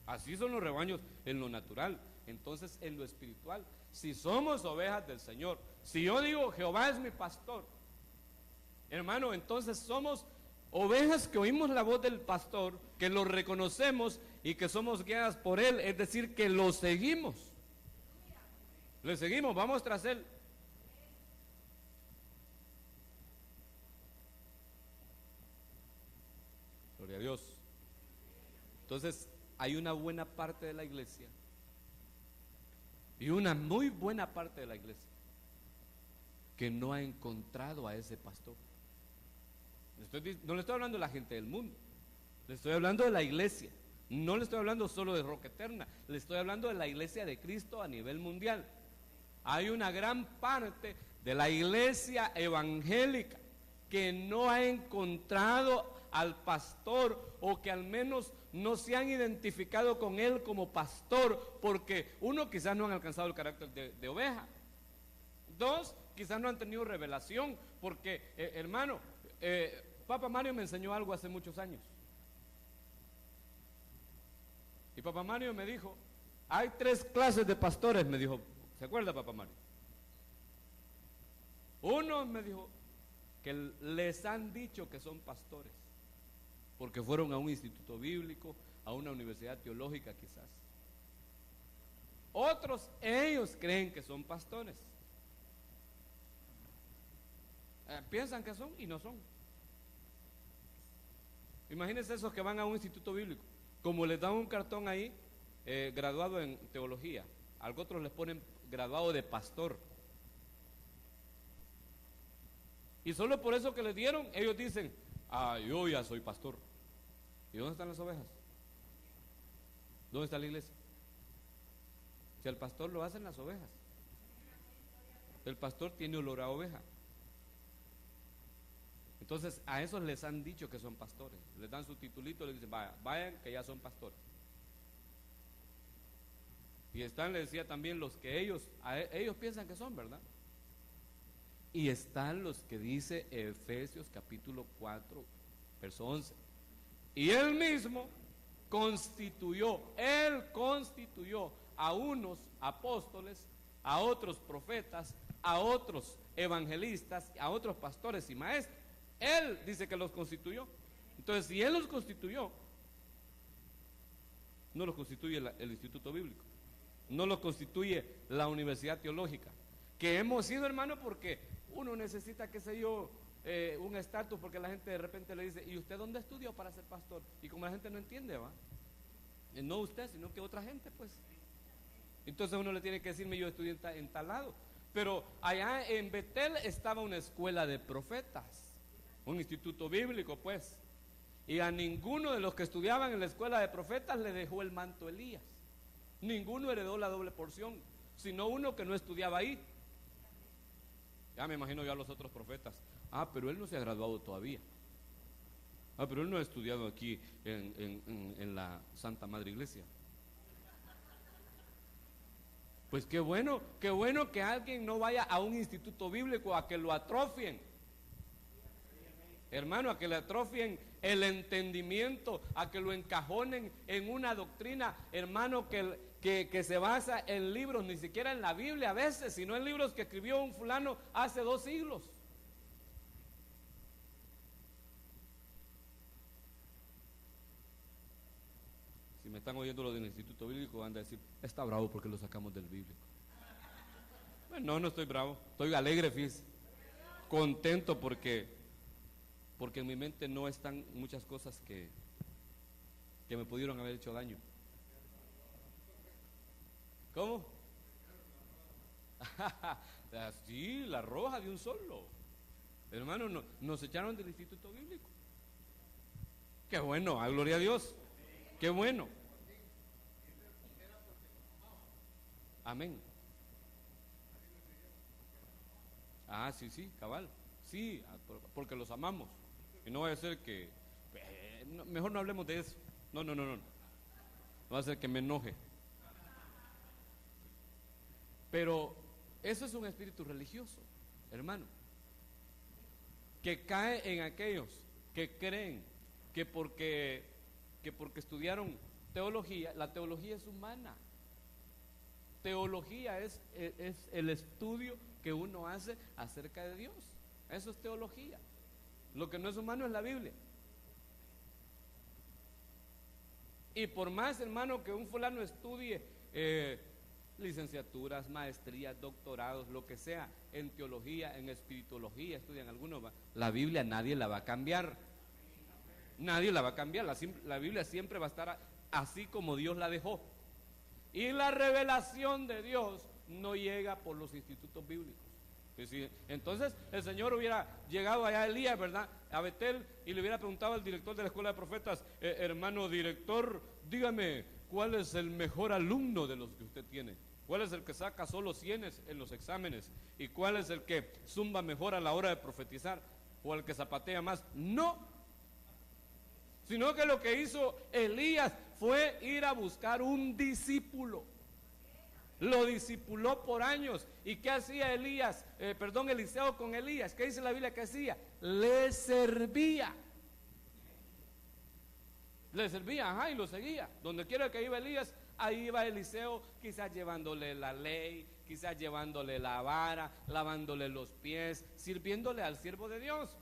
Así son los rebaños en lo natural. Entonces, en lo espiritual, si somos ovejas del Señor, si yo digo: Jehová es mi pastor, hermano, entonces somos ovejas que oímos la voz del pastor, que lo reconocemos y que somos guiadas por Él, es decir, que lo seguimos. Le seguimos, vamos tras Él. Gloria a Dios. Entonces, hay una buena parte de la iglesia y una muy buena parte de la iglesia que no ha encontrado a ese pastor. No le estoy hablando de la gente del mundo, le estoy hablando de la iglesia. No le estoy hablando solo de Roca Eterna, le estoy hablando de la iglesia de Cristo a nivel mundial. Hay una gran parte de la iglesia evangélica que no ha encontrado al pastor, o que al menos no se han identificado con él como pastor, porque uno, quizás no han alcanzado el carácter de oveja. Dos, quizás no han tenido revelación, porque hermano, Papa Mario me enseñó algo hace muchos años. Y Papa Mario me dijo: hay 3 clases de pastores, me dijo ¿Se acuerda, papá Mario? Uno me dijo que les han dicho que son pastores, porque fueron a un instituto bíblico, a una universidad teológica quizás. Otros, ellos creen que son pastores. Piensan que son y no son. Imagínense esos que van a un instituto bíblico, como les dan un cartón ahí, graduado en teología, a otros les ponen graduado de pastor. Y solo por eso que les dieron, ellos dicen, yo ya soy pastor. ¿Y dónde están las ovejas? ¿Dónde está la iglesia? Si el pastor lo hacen las ovejas. El pastor tiene olor a oveja. Entonces a esos les han dicho que son pastores. Les dan su titulito y les dicen, vayan que ya son pastores. Y están, les decía también, los que ellos piensan que son, ¿verdad? Y están los que dice Efesios capítulo 4, verso 11. Y él mismo constituyó a unos apóstoles, a otros profetas, a otros evangelistas, a otros pastores y maestros. Él dice que los constituyó. Entonces, si él los constituyó, no los constituye el Instituto Bíblico, no los constituye la Universidad Teológica, que hemos sido, hermano, porque uno necesita, qué sé yo, un estatus, porque la gente de repente le dice, ¿y usted dónde estudió para ser pastor? Y como la gente no entiende, ¿va? No usted, sino que otra gente, pues. Entonces uno le tiene que decirme, yo estudié en tal lado. Pero allá en Betel estaba una escuela de profetas, un instituto bíblico, pues. Y a ninguno de los que estudiaban en la escuela de profetas le dejó el manto Elías. Ninguno heredó la doble porción, sino uno que no estudiaba ahí. Ya me imagino yo a los otros profetas. Pero él no se ha graduado todavía. Pero él no ha estudiado aquí en la Santa Madre Iglesia. Pues qué bueno que alguien no vaya a un instituto bíblico a que lo atrofien. Hermano, a que le atrofien el entendimiento, a que lo encajonen en una doctrina, hermano, que se basa en libros, ni siquiera en la Biblia a veces, sino en libros que escribió un fulano hace 2 siglos. Si me están oyendo los del Instituto Bíblico, van a decir, está bravo porque lo sacamos del bíblico. Bueno, no estoy bravo, estoy alegre, fíjese, contento porque en mi mente no están muchas cosas que me pudieron haber hecho daño. ¿Cómo? Sí, la roja de un solo. Hermano, nos echaron del Instituto Bíblico. Qué bueno, gloria a Dios. Qué bueno. Amén. Sí, cabal. Sí, porque los amamos. Y no va a ser que, mejor no hablemos de eso. No. No va a ser que me enoje. Pero eso es un espíritu religioso, hermano, que cae en aquellos que creen que porque estudiaron teología, la teología es humana. Teología es el estudio que uno hace acerca de Dios. Eso es teología. Lo que no es humano es la Biblia. Y por más, hermano, que un fulano estudie licenciaturas, maestrías, doctorados, lo que sea, en teología, en espiritología, estudian algunos, la Biblia nadie la va a cambiar. Nadie la va a cambiar. La Biblia siempre va a estar así como Dios la dejó. Y la revelación de Dios no llega por los institutos bíblicos. Entonces el Señor hubiera llegado allá a Elías, ¿verdad?, a Betel, y le hubiera preguntado al director de la escuela de profetas, hermano director, dígame, ¿cuál es el mejor alumno de los que usted tiene? ¿Cuál es el que saca solo 100 en los exámenes? ¿Y cuál es el que zumba mejor a la hora de profetizar? ¿O el que zapatea más? No, sino que lo que hizo Elías fue ir a buscar un discípulo. Lo discipuló por años. ¿Y qué hacía Eliseo con Elías? ¿Qué dice la Biblia que hacía? Le servía. Y lo seguía. Donde quiera que iba Elías, ahí iba Eliseo, quizás llevándole la ley, quizás llevándole la vara, lavándole los pies, sirviéndole al siervo de Dios.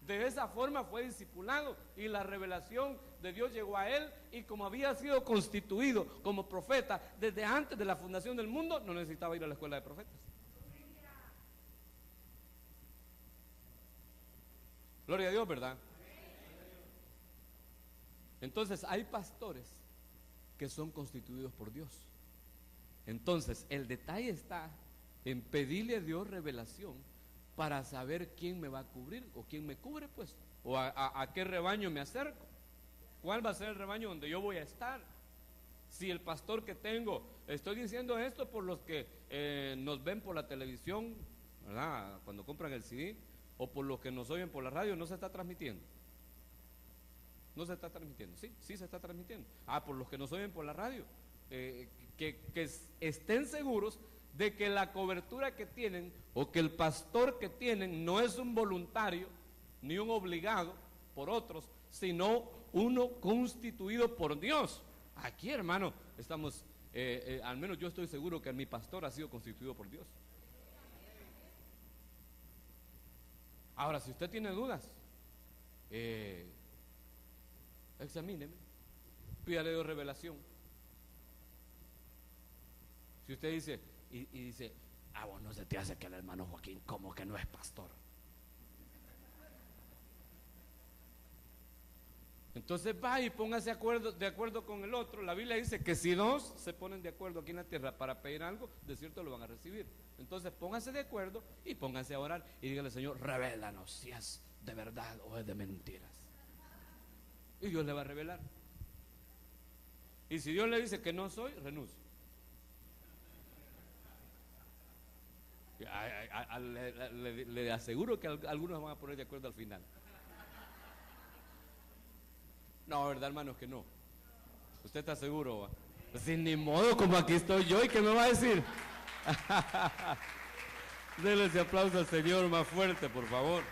De esa forma fue discipulado y la revelación de Dios llegó a él, y como había sido constituido como profeta desde antes de la fundación del mundo, no necesitaba ir a la escuela de profetas. Gloria a Dios, ¿verdad? Entonces hay pastores que son constituidos por Dios. Entonces el detalle está en pedirle a Dios revelación para saber quién me va a cubrir o quién me cubre, pues, o a qué rebaño me acerco, cuál va a ser el rebaño donde yo voy a estar. Si el pastor que tengo, estoy diciendo esto por los que nos ven por la televisión, ¿verdad?, cuando compran el CD, o por los que nos oyen por la radio. No se está transmitiendo. No se está transmitiendo. Sí, sí se está transmitiendo. Por los que nos oyen por la radio, que estén seguros de que la cobertura que tienen o que el pastor que tienen no es un voluntario ni un obligado por otros, sino uno constituido por Dios. Aquí, hermano, estamos, al menos yo estoy seguro que mi pastor ha sido constituido por Dios. Ahora, si usted tiene dudas, examíneme, pídale Dios revelación. Si usted dice y dice, vos no se te hace que el hermano Joaquín como que no es pastor, entonces va y póngase de acuerdo con el otro. La Biblia dice que si dos se ponen de acuerdo aquí en la tierra para pedir algo, de cierto lo van a recibir. Entonces póngase de acuerdo y póngase a orar y dígale: Señor, revélanos si es de verdad o es de mentiras. Y Dios le va a revelar. Y si Dios le dice que no soy, renuncio. Le aseguro que algunos van a poner de acuerdo al final. No, ¿verdad, hermanos, que no? ¿Usted está seguro? Pues sin ni modo, como aquí estoy yo, ¿y qué me va a decir? Denle ese aplauso al Señor más fuerte, por favor.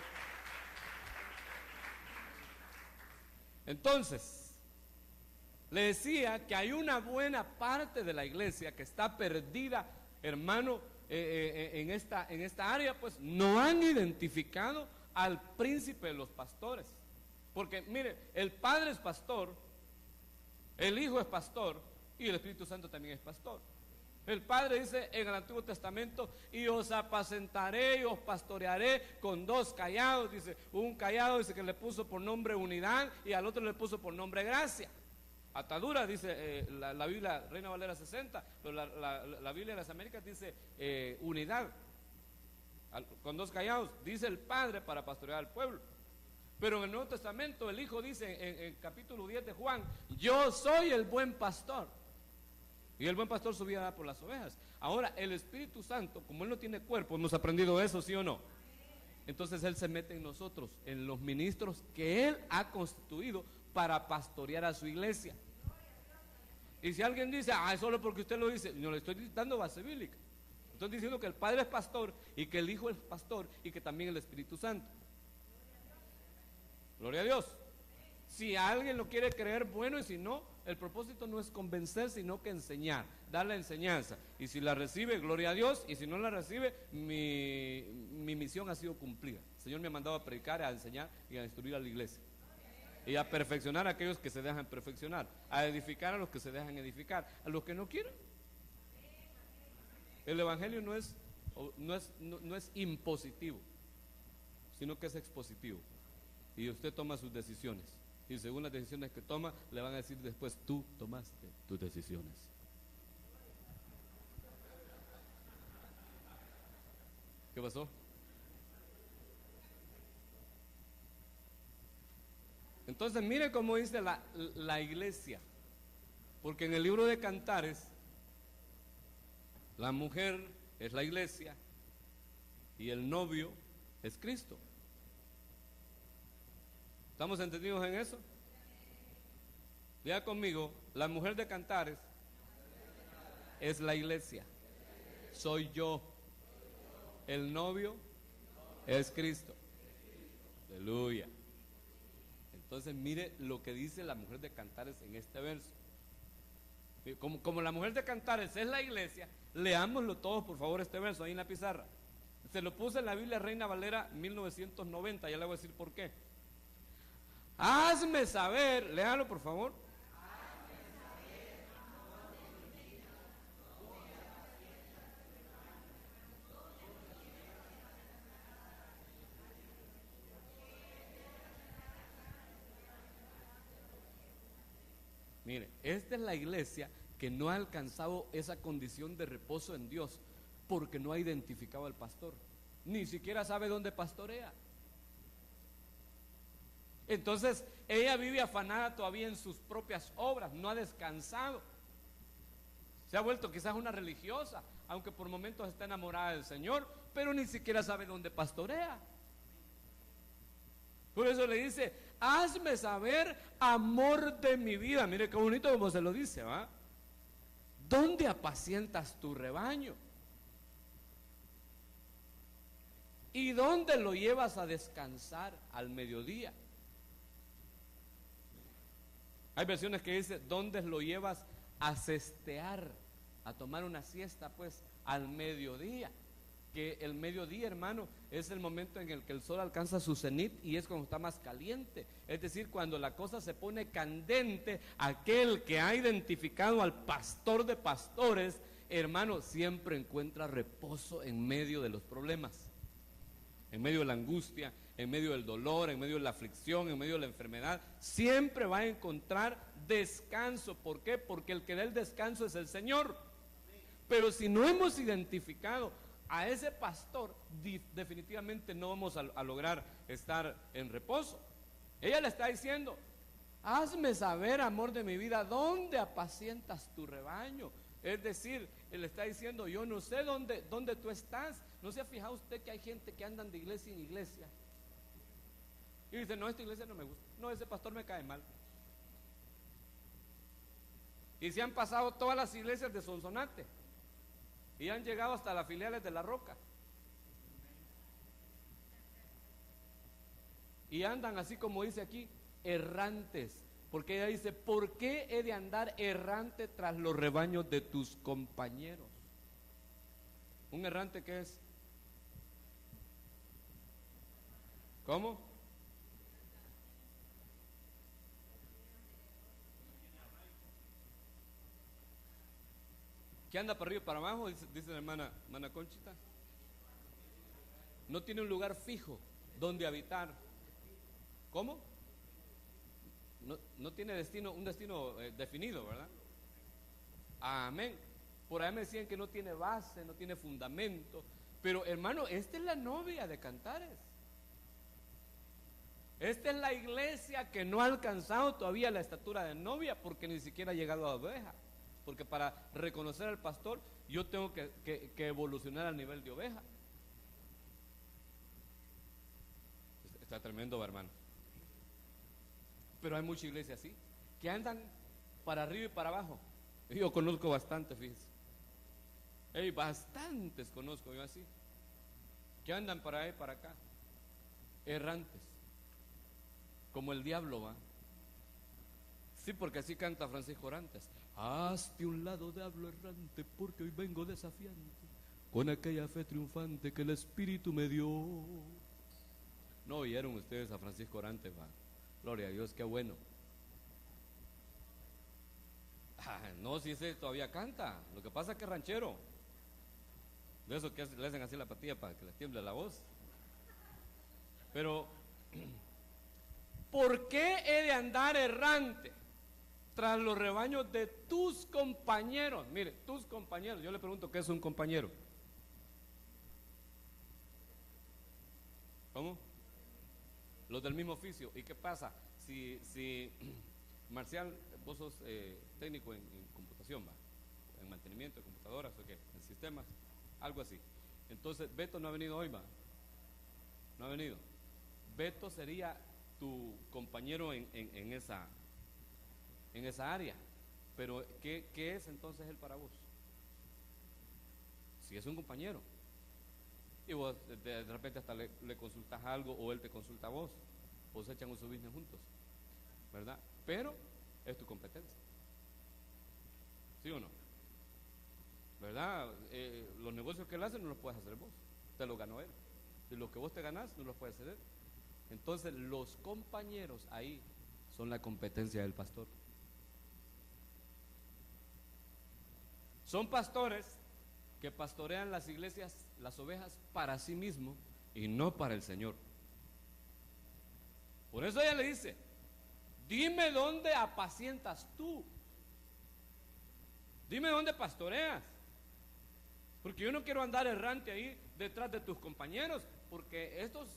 Entonces, le decía que hay una buena parte de la iglesia que está perdida, hermano, en esta área, pues no han identificado al príncipe de los pastores. Porque mire, el Padre es pastor, el Hijo es pastor y el Espíritu Santo también es pastor. El Padre dice en el Antiguo Testamento: y os apacentaré y os pastorearé con dos callados. Dice, un callado dice que le puso por nombre unidad y al otro le puso por nombre gracia. Atadura, dice la Biblia Reina Valera 60, pero la Biblia de las Américas dice unidad, con dos callados, dice el Padre para pastorear al pueblo. Pero en el Nuevo Testamento el Hijo dice en el capítulo 10 de Juan: yo soy el buen pastor, y el buen pastor su vida da por las ovejas. Ahora el Espíritu Santo, como Él no tiene cuerpo, ¿hemos aprendido eso, sí o no? Entonces Él se mete en nosotros, en los ministros que Él ha constituido para pastorear a su iglesia. Y si alguien dice: es solo porque usted lo dice, no le estoy dando base bíblica. Estoy diciendo que el Padre es pastor y que el Hijo es pastor y que también el Espíritu Santo. Gloria a Dios. Si alguien lo quiere creer, bueno, y si no, el propósito no es convencer, sino que enseñar, dar la enseñanza. Y si la recibe, gloria a Dios, y si no la recibe, mi misión ha sido cumplida. El Señor me ha mandado a predicar, a enseñar y a instruir a la iglesia. Y a perfeccionar a aquellos que se dejan perfeccionar, a edificar a los que se dejan edificar, a los que no quieren. El Evangelio no es impositivo, sino que es expositivo. Y usted toma sus decisiones. Y según las decisiones que toma, le van a decir después: tú tomaste tus decisiones. ¿Qué pasó? Entonces mire cómo dice la iglesia. Porque en el libro de Cantares, la mujer es la iglesia y el novio es Cristo. ¿Estamos entendidos en eso? Diga conmigo: la mujer de Cantares es la iglesia, soy yo, el novio es Cristo. Aleluya. Entonces mire lo que dice la mujer de Cantares en este verso. Como la mujer de Cantares es la iglesia, Leámoslo todos, por favor, este verso ahí en la pizarra. Se lo puse en la Biblia Reina Valera 1990, ya le voy a decir por qué. Hazme saber, léalo por favor. Mire, esta es la iglesia que no ha alcanzado esa condición de reposo en Dios porque no ha identificado al pastor. Ni siquiera sabe dónde pastorea. Entonces, ella vive afanada todavía en sus propias obras, no ha descansado. Se ha vuelto quizás una religiosa, aunque por momentos está enamorada del Señor, pero ni siquiera sabe dónde pastorea. Por eso le dice, hazme saber, amor de mi vida. Mire qué bonito como se lo dice, ¿va? ¿Dónde apacientas tu rebaño? ¿Y dónde lo llevas a descansar al mediodía? Hay versiones que dice, ¿dónde lo llevas a cestear? A tomar una siesta, pues, al mediodía. Que el mediodía, hermano, es el momento en el que el sol alcanza su cenit y es cuando está más caliente. Es decir, cuando la cosa se pone candente, aquel que ha identificado al pastor de pastores, hermano, siempre encuentra reposo en medio de los problemas, en medio de la angustia, en medio del dolor, en medio de la aflicción, en medio de la enfermedad. Siempre va a encontrar descanso. ¿Por qué? Porque el que da el descanso es el Señor. Pero si no hemos identificado a ese pastor, definitivamente no vamos a lograr estar en reposo. Ella le está diciendo, hazme saber, amor de mi vida, ¿dónde apacientas tu rebaño? Es decir, él está diciendo, yo no sé dónde tú estás. ¿No se ha fijado usted que hay gente que andan de iglesia en iglesia? Y dice, no, esta iglesia no me gusta, no, ese pastor me cae mal. Y se han pasado todas las iglesias de Sonsonate y han llegado hasta las filiales de La Roca. Y andan así como dice aquí, errantes. Porque ella dice, ¿por qué he de andar errante tras los rebaños de tus compañeros? ¿Un errante qué es? ¿Cómo? ¿Qué anda para arriba y para abajo? Dice la hermana Conchita. No tiene un lugar fijo donde habitar. ¿Cómo? No tiene un destino definido, ¿verdad? Amén. Por ahí me decían que no tiene base, no tiene fundamento. Pero hermano, esta es la novia de Cantares. Esta es la iglesia que no ha alcanzado todavía la estatura de novia porque ni siquiera ha llegado a oveja. Porque para reconocer al pastor yo tengo que evolucionar al nivel de oveja. Está tremendo, hermano. Pero hay mucha iglesia así, que andan para arriba y para abajo. Yo conozco bastante, fíjense. Bastantes conozco yo así, que andan para ahí y para acá, errantes, como el diablo va. Sí, porque así canta Francisco Orantes. Hazte un lado, diablo errante, porque hoy vengo desafiante, con aquella fe triunfante que el Espíritu me dio. ¿No oyeron ustedes a Francisco Orantes, va? Gloria a Dios, qué bueno. No, si ese todavía canta. Lo que pasa es que es ranchero. De eso que le hacen así la patilla para que le tiemble la voz. Pero, ¿por qué he de andar errante tras los rebaños de tus compañeros? Mire, tus compañeros. Yo le pregunto, ¿qué es un compañero? ¿Cómo? Los del mismo oficio. ¿Y qué pasa? Si Marcial, vos sos técnico en computación, ¿va? En mantenimiento de computadoras, ¿o qué? En sistemas, algo así. Entonces, Beto no ha venido hoy, ¿va? No ha venido. Beto sería tu compañero en esa área. Pero, ¿qué es entonces él para vos? Si es un compañero. Y vos de repente hasta le consultas algo o él te consulta a vos. Vos echan su business juntos, ¿verdad? Pero es tu competencia. ¿Sí o no? ¿verdad? Los negocios que él hace no los puedes hacer vos, te los ganó él. Y lo que vos te ganás no los puede hacer él. Entonces los compañeros ahí son la competencia del pastor. Son pastores que pastorean las iglesias, las ovejas para sí mismos y no para el Señor. Por eso ella le dice: dime dónde apacientas tú, dime dónde pastoreas, porque yo no quiero andar errante ahí detrás de tus compañeros, porque estos,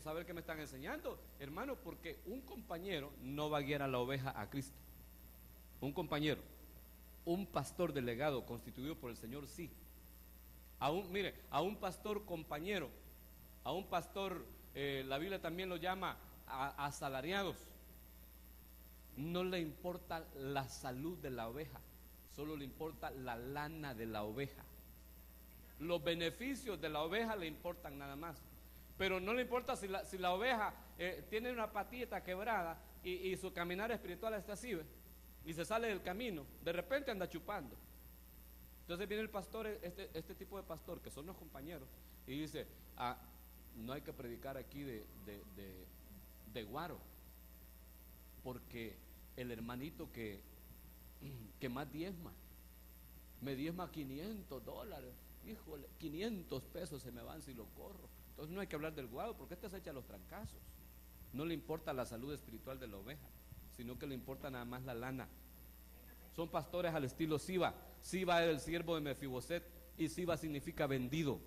saber qué me están enseñando, hermano, porque un compañero no va a guiar a la oveja a Cristo. Un compañero, un pastor delegado constituido por el Señor, sí. Mire, a un pastor compañero, a un pastor, la Biblia también lo llama asalariados, no le importa la salud de la oveja, solo le importa la lana de la oveja. Los beneficios de la oveja le importan nada más, pero no le importa si la oveja tiene una patita quebrada y su caminar espiritual está así, ¿ve? Y se sale del camino, de repente anda chupando. Entonces viene el pastor, este tipo de pastor, que son los compañeros, y dice: no hay que predicar aquí de guaro, porque el hermanito que más diezma, me diezma $500, híjole, 500 pesos se me van si lo corro. Entonces no hay que hablar del guaro, porque este se echa los trancazos. No le importa la salud espiritual de la oveja, sino que le importa nada más la lana. Son pastores al estilo Siba. Siba era el siervo de Mefiboset, y Siba significa vendido.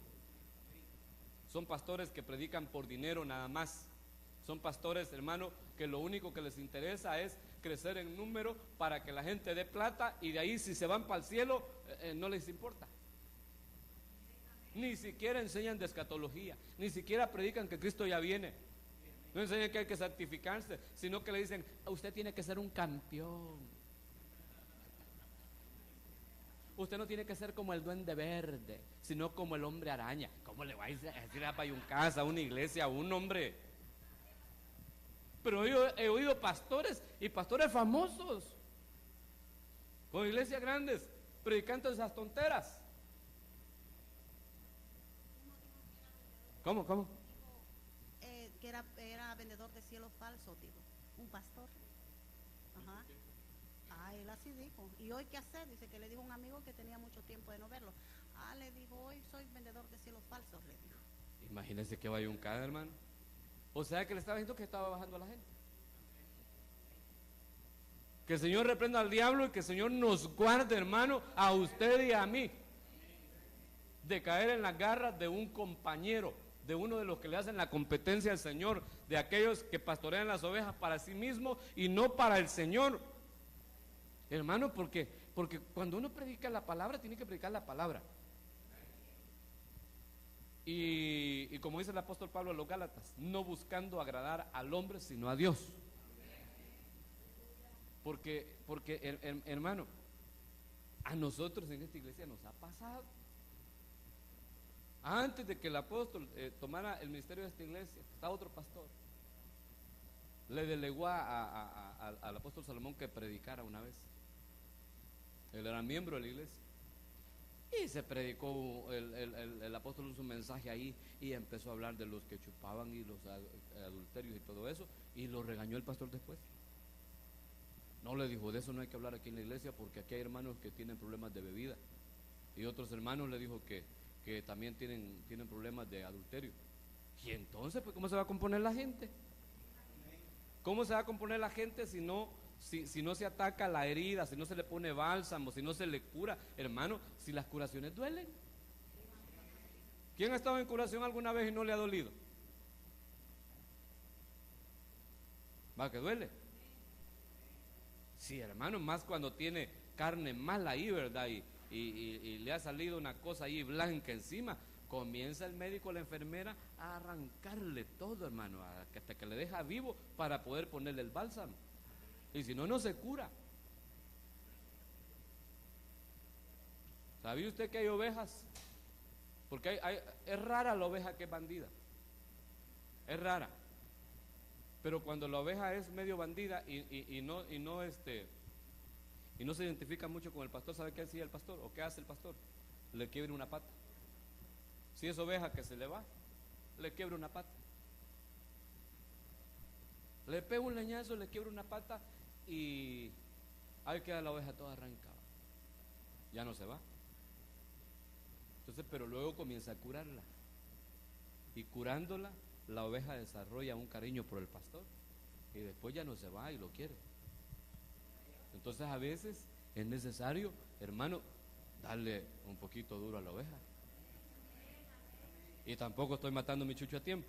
Son pastores que predican por dinero nada más. Son pastores, hermano, que lo único que les interesa es crecer en número para que la gente dé plata, y de ahí si se van para el cielo, no les importa. Ni siquiera enseñan de escatología, ni siquiera predican que Cristo ya viene. No enseñan que hay que santificarse, sino que le dicen: usted tiene que ser un campeón. Usted no tiene que ser como el duende verde, sino como el hombre araña. ¿Cómo le va a decir a Payuncasa, a una iglesia, a un hombre? Pero he oído pastores, y pastores famosos, con iglesias grandes, predicando esas tonteras. ¿Cómo? Que era vendedor de cielo falso, digo, un pastor. Ajá. Él así dijo. ¿Y hoy qué hacer? Dice que le dijo un amigo que tenía mucho tiempo de no verlo. Le dijo: hoy soy vendedor de cielos falsos, le dijo. Imagínense que vaya un cada, hermano. O sea que le estaba diciendo que estaba bajando a la gente. Que el Señor reprenda al diablo, y que el Señor nos guarde, hermano, a usted y a mí, de caer en las garras de un compañero, de uno de los que le hacen la competencia al Señor, de aquellos que pastorean las ovejas para sí mismos y no para el Señor. Hermano, porque cuando uno predica la palabra, tiene que predicar la palabra. Y como dice el apóstol Pablo a los Gálatas, no buscando agradar al hombre, sino a Dios. Porque hermano, a nosotros en esta iglesia nos ha pasado. Antes de que el apóstol tomara el ministerio de esta iglesia, estaba otro pastor. Le delegó al apóstol Salomón que predicara una vez. Él era miembro de la iglesia. Y se predicó, el apóstol hizo un mensaje ahí, y empezó a hablar de los que chupaban y los adulterios y todo eso, y lo regañó el pastor después. No, le dijo: de eso no hay que hablar aquí en la iglesia, porque aquí hay hermanos que tienen problemas de bebida, y otros hermanos, le dijo, que también tienen problemas de adulterio. Y entonces, pues, ¿cómo se va a componer la gente? ¿Cómo se va a componer la gente si no se ataca la herida, si no se le pone bálsamo, si no se le cura? Hermano, si las curaciones duelen. ¿Quién ha estado en curación alguna vez y no le ha dolido? ¿Va que duele? Sí, hermano, más cuando tiene carne mala ahí, ¿verdad? Y le ha salido una cosa ahí blanca encima. Comienza el médico o la enfermera a arrancarle todo, hermano, hasta que le deja vivo para poder ponerle el bálsamo. Y si no, no se cura. ¿Sabía usted que hay ovejas? Porque es rara la oveja que es bandida. Es rara. Pero cuando la oveja es medio bandida y no se identifica mucho con el pastor, ¿sabe qué hacía el pastor? ¿O qué hace el pastor? le quiebre una pata. Si es oveja que se le va, le quiebra una pata. Le pega un leñazo, le quiebra una pata y ahí queda la oveja toda arrancada. Ya no se va. Entonces, pero luego comienza a curarla. Y curándola, la oveja desarrolla un cariño por el pastor. Y después ya no se va y lo quiere. Entonces a veces es necesario, hermano, darle un poquito duro a la oveja. Y tampoco estoy matando mi chucho a tiempo,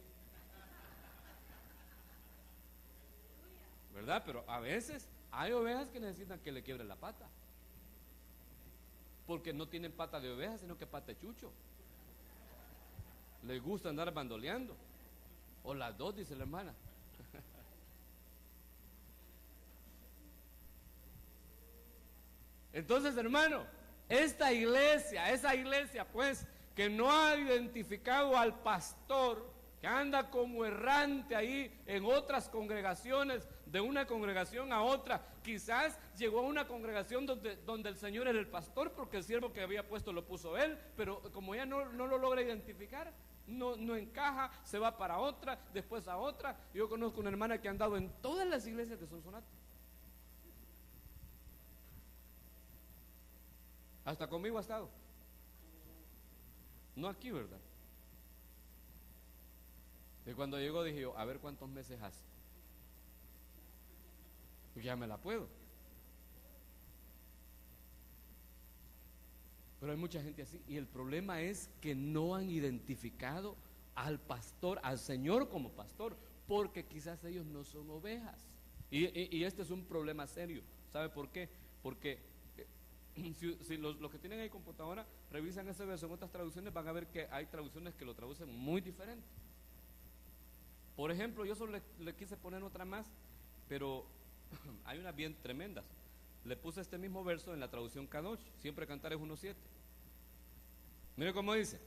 ¿verdad? Pero a veces hay ovejas que necesitan que le quiebre la pata, porque no tienen pata de oveja, sino que pata de chucho. Les gusta andar bandoleando. O las dos, dice la hermana. Entonces, hermano, esa iglesia pues, que no ha identificado al pastor, que anda como errante ahí en otras congregaciones, de una congregación a otra, quizás llegó a una congregación donde el Señor era el pastor, porque el siervo que había puesto lo puso él, pero como ella no lo logra identificar, no encaja, se va para otra, después a otra. Yo conozco una hermana que ha andado en todas las iglesias de Sonsonate. Hasta conmigo ha estado. No aquí, ¿verdad? Y cuando llegó dije yo, a ver cuántos meses hace. Pues ya me la puedo. Pero hay mucha gente así. Y el problema es que no han identificado al pastor, al Señor como pastor, porque quizás ellos no son ovejas. Y este es un problema serio. ¿Sabe por qué? Porque si los que tienen ahí computadora revisan ese verso en otras traducciones, van a ver que hay traducciones que lo traducen muy diferente. Por ejemplo, yo solo le quise poner otra más, pero hay unas bien tremendas. Le puse este mismo verso en la traducción Kadosh, siempre Cantares 1:7. Mire cómo dice.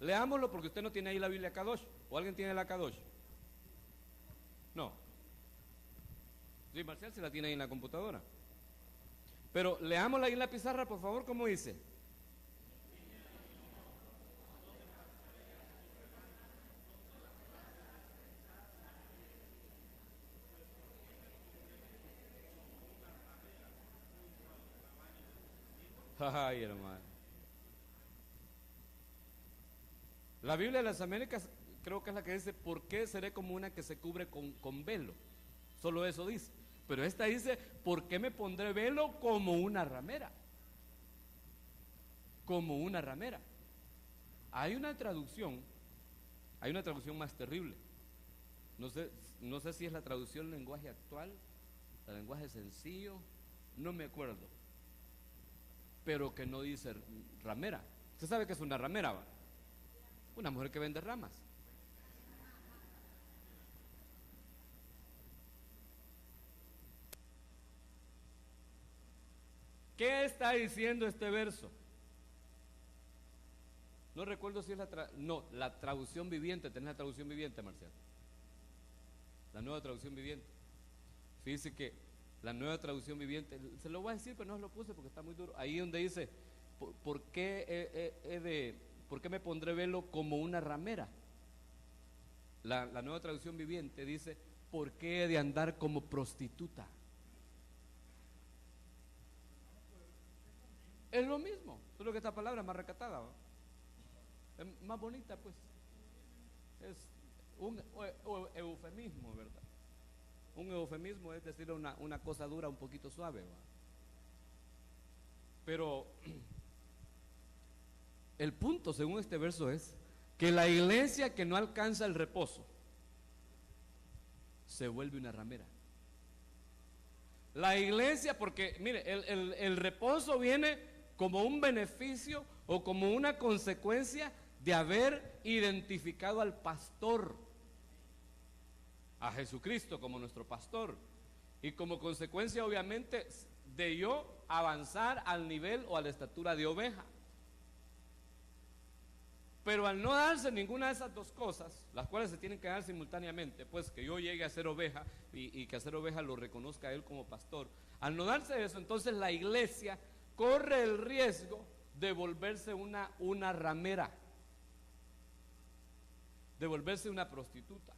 Leámoslo porque usted no tiene ahí la Biblia Kadosh. ¿O alguien tiene la Kadosh? No. Sí, Marcial se la tiene ahí en la computadora. Pero leámosla ahí en la pizarra, por favor, ¿cómo dice? Ay, hermano. La Biblia de las Américas creo que es la que dice, ¿por qué seré como una que se cubre con velo? Solo eso dice. Pero esta dice, ¿por qué me pondré velo como una ramera? Como una ramera. Hay una traducción más terrible. No sé si es la traducción lenguaje actual, el lenguaje sencillo, no me acuerdo. Pero que no dice ramera. ¿Usted sabe qué es una ramera, va? Una mujer que vende ramas. ¿Qué está diciendo este verso? No recuerdo si es la traducción viviente. ¿Tenés la traducción viviente, Marcial? La nueva traducción viviente. Fíjese que la nueva traducción viviente, se lo voy a decir, pero no se lo puse porque está muy duro. Ahí donde dice, ¿por qué me pondré velo como una ramera? La nueva traducción viviente dice, ¿por qué he de andar como prostituta? Es lo mismo, solo que esta palabra es más recatada, ¿va? Es más bonita, pues. Es un eufemismo, ¿verdad? Un eufemismo es decir una cosa dura un poquito suave, ¿va? Pero el punto, según este verso, es que la iglesia que no alcanza el reposo se vuelve una ramera. La iglesia, porque mire, el reposo viene como un beneficio o como una consecuencia de haber identificado al pastor, a Jesucristo como nuestro pastor, y como consecuencia obviamente de yo avanzar al nivel o a la estatura de oveja. Pero al no darse ninguna de esas dos cosas, las cuales se tienen que dar simultáneamente, pues que yo llegue a ser oveja y que a ser oveja lo reconozca a él como pastor, al no darse eso, entonces la iglesia corre el riesgo de volverse una ramera, de volverse una prostituta.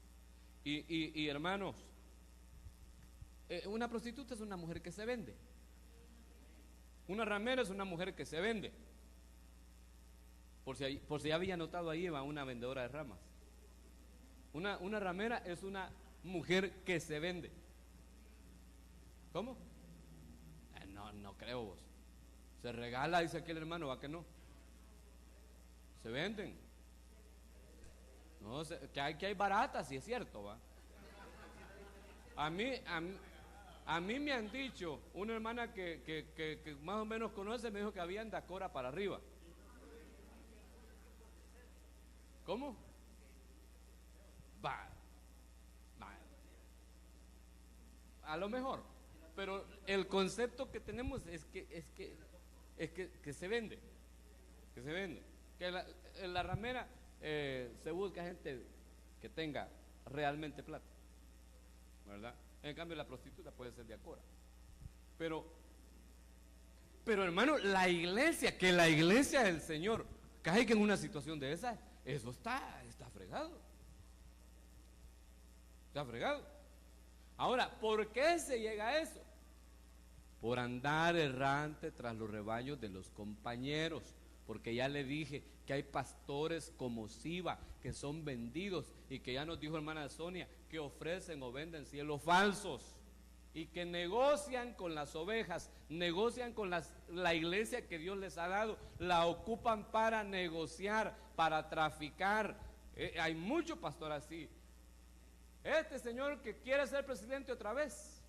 Y hermanos, una prostituta es una mujer que se vende. Una ramera es una mujer que se vende. Por si había notado, ahí va una vendedora de ramas. Una ramera es una mujer que se vende. ¿Cómo? No creo vos. Se regala, dice aquel hermano, va que no. Se venden. No, que hay baratas, sí es cierto, va. A mí me han dicho, una hermana que más o menos conoce, me dijo que había en Dacora para arriba. ¿Cómo? Va. A lo mejor. Pero el concepto que tenemos es que se vende. Que se vende. Que en la ramera se busca gente que tenga realmente plata, ¿verdad? En cambio la prostituta puede ser de Acora. Pero hermano, que la iglesia del Señor caiga en una situación de esa, eso está fregado. Está fregado. Ahora, ¿por qué se llega a eso? Por andar errante tras los rebaños de los compañeros. Porque ya le dije que hay pastores como Siba que son vendidos, y que ya nos dijo hermana Sonia que ofrecen o venden cielos falsos y que negocian con las ovejas, negocian con la iglesia que Dios les ha dado, la ocupan para negociar, para traficar. Hay muchos pastores así. Este señor que quiere ser presidente otra vez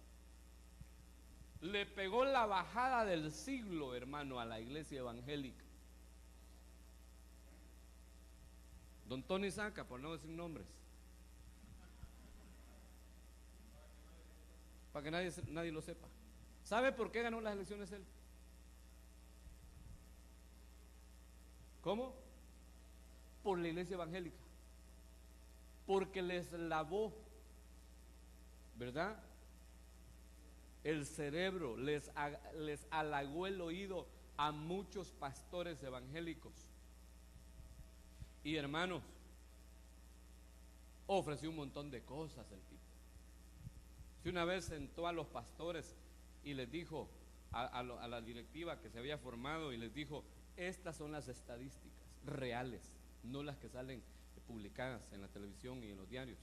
le pegó la bajada del siglo, hermano, a la iglesia evangélica. Don Tony Saca, por no decir nombres, para que nadie lo sepa. ¿Sabe por qué ganó las elecciones él? ¿Cómo? Por la iglesia evangélica. Porque les lavó, ¿verdad?, el cerebro, les halagó el oído a muchos pastores evangélicos. Y hermanos, ofreció un montón de cosas el tipo. Si una vez sentó a los pastores y les dijo a la directiva que se había formado, y les dijo: estas son las estadísticas reales, no las que salen publicadas en la televisión y en los diarios,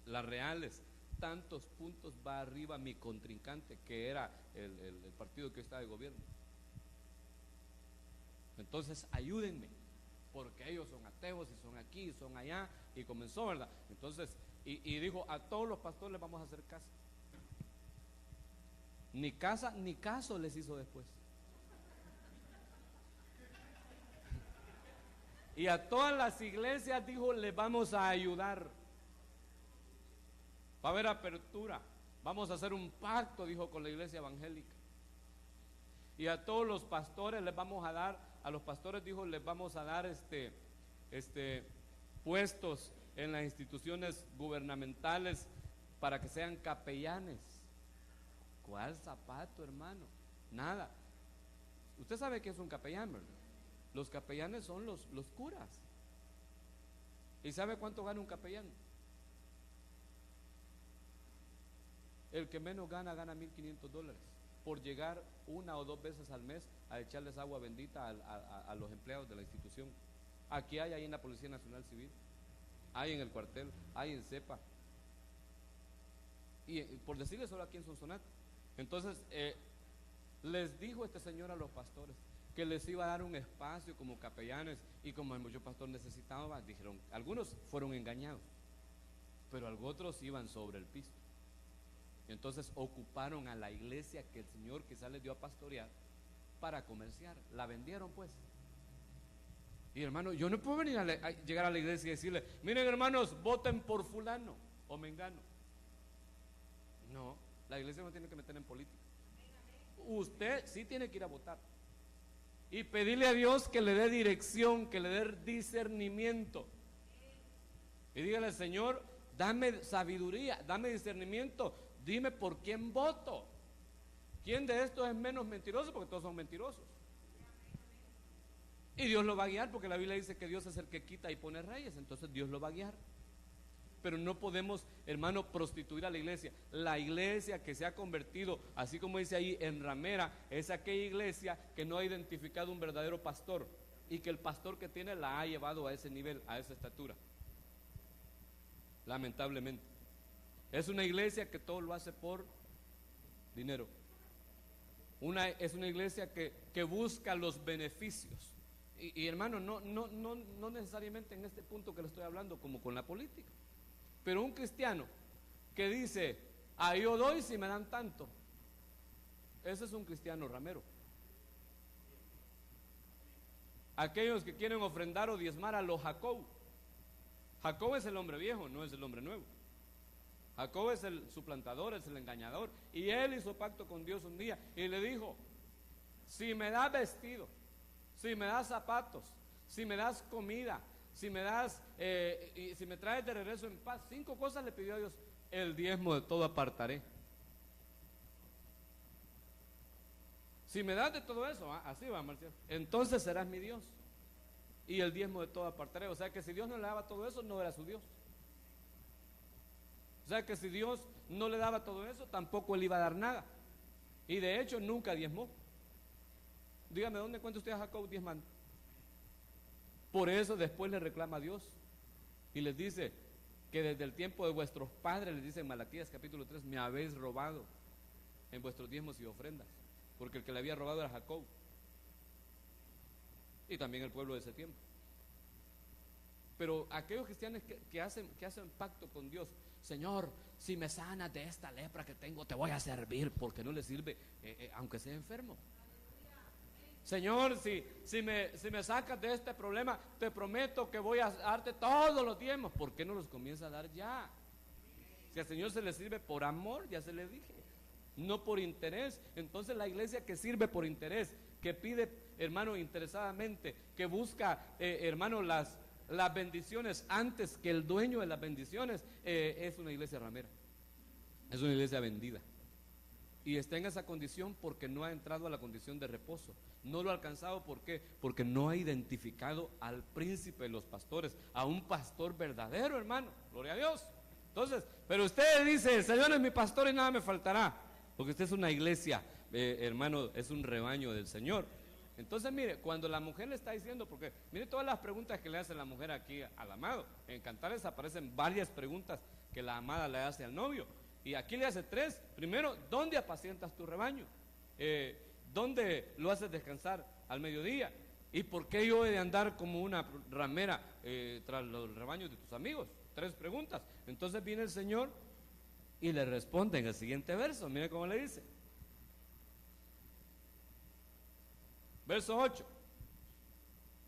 las reales. Tantos puntos va arriba mi contrincante, que era el partido que está de gobierno. Entonces ayúdenme, porque ellos son ateos y son aquí y son allá. Y comenzó, ¿verdad? Entonces, y dijo: a todos los pastores les vamos a hacer caso. Ni caso les hizo después. Y a todas las iglesias dijo: les vamos a ayudar. Va a haber apertura. Vamos a hacer un pacto, dijo, con la iglesia evangélica. Y a todos los pastores les vamos a dar, a los pastores dijo, les vamos a dar puestos en las instituciones gubernamentales para que sean capellanes. ¿Cuál zapato, hermano? Nada. Usted sabe que es un capellán, ¿verdad? Los capellanes son los curas. ¿Y sabe cuánto gana un capellán? El que menos gana $1,500 por llegar 1 o 2 veces al mes a echarles agua bendita a los empleados de la institución. Aquí hay, ahí en la Policía Nacional Civil, hay en el cuartel, hay en CEPA, y por decirles solo aquí en Sonsonate. Entonces les dijo este señor a los pastores que les iba a dar un espacio como capellanes, y como hay muchos pastores necesitados, dijeron, algunos fueron engañados, pero otros iban sobre el piso. Entonces ocuparon a la iglesia que el Señor quizás les dio a pastorear para comerciar. La vendieron, pues. Y hermano, yo no puedo venir a llegar a la iglesia y decirle: miren, hermanos, voten por fulano o mengano. No, la iglesia no tiene que meter en política. Usted sí tiene que ir a votar y pedirle a Dios que le dé dirección, que le dé discernimiento. Y dígale: Señor, dame sabiduría, dame discernimiento. Dime por quién voto. ¿Quién de estos es menos mentiroso? Porque todos son mentirosos. Y Dios lo va a guiar, porque la Biblia dice que Dios es el que quita y pone reyes, entonces Dios lo va a guiar. Pero no podemos, hermano, prostituir a la iglesia. La iglesia que se ha convertido, así como dice ahí, en ramera, es aquella iglesia que no ha identificado un verdadero pastor, y que el pastor que tiene la ha llevado a ese nivel, a esa estatura. Lamentablemente. Es una iglesia que todo lo hace por dinero. Es una iglesia que busca los beneficios. Y hermano, no necesariamente en este punto que le estoy hablando como con la política. Pero un cristiano que dice, yo doy si me dan tanto, ese es un cristiano ramero. Aquellos que quieren ofrendar o diezmar a los Jacob. Jacob es el hombre viejo, no es el hombre nuevo. Jacob es el suplantador, es el engañador. Y él hizo pacto con Dios un día y le dijo, si me das vestido, si me das zapatos, si me das comida, si me das, y si me traes de regreso en paz, 5 cosas le pidió a Dios: el diezmo de todo apartaré. Si me das de todo eso, así va, Marcial, entonces serás mi Dios. Y el diezmo de todo apartaré. O sea que si Dios no le daba todo eso, no era su Dios. O sea que si Dios no le daba todo eso, tampoco él iba a dar nada. Y de hecho nunca diezmó. Dígame, ¿dónde encuentra usted a Jacob diezmando? Por eso después le reclama a Dios y les dice que desde el tiempo de vuestros padres, les dice en Malaquías capítulo 3, me habéis robado en vuestros diezmos y ofrendas, porque el que le había robado era Jacob y también el pueblo de ese tiempo. Pero aquellos cristianos que hacen pacto con Dios: Señor, si me sanas de esta lepra que tengo, te voy a servir, porque no le sirve, aunque sea enfermo. Señor, si me sacas de este problema, te prometo que voy a darte todos los diezmos. ¿Por qué no los comienza a dar ya? Si al Señor se le sirve por amor, ya se le dije, no por interés. Entonces la iglesia que sirve por interés, que pide, hermano, interesadamente, que busca, hermano, las bendiciones antes que el dueño de las bendiciones, es una iglesia ramera, es una iglesia vendida. Y está en esa condición porque no ha entrado a la condición de reposo. No lo ha alcanzado. ¿Por qué? Porque no ha identificado al príncipe de los pastores, a un pastor verdadero, hermano. Gloria a Dios. Entonces, pero usted dice: el Señor es mi pastor y nada me faltará. Porque usted es una iglesia, hermano, es un rebaño del Señor. Entonces, mire, cuando la mujer le está diciendo, porque mire todas las preguntas que le hace la mujer aquí al amado. En Cantares aparecen varias preguntas que la amada le hace al novio. Y aquí le hace 3. Primero, ¿dónde apacientas tu rebaño? ¿Dónde lo haces descansar al mediodía? ¿Y por qué yo he de andar como una ramera tras los rebaños de tus amigos? 3 preguntas. Entonces viene el Señor y le responde en el siguiente verso. Mire cómo le dice. Verso 8.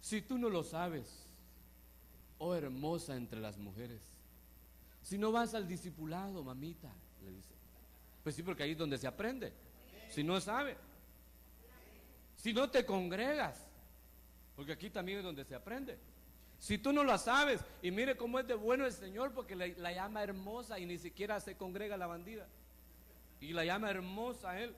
Si tú no lo sabes, oh hermosa entre las mujeres, si no vas al discipulado, mamita, le dice. Pues sí, porque ahí es donde se aprende. Si no sabe, si no te congregas, porque aquí también es donde se aprende. Si tú no la sabes, y mire cómo es de bueno el Señor, porque la llama hermosa y ni siquiera se congrega la bandida, y la llama hermosa a él.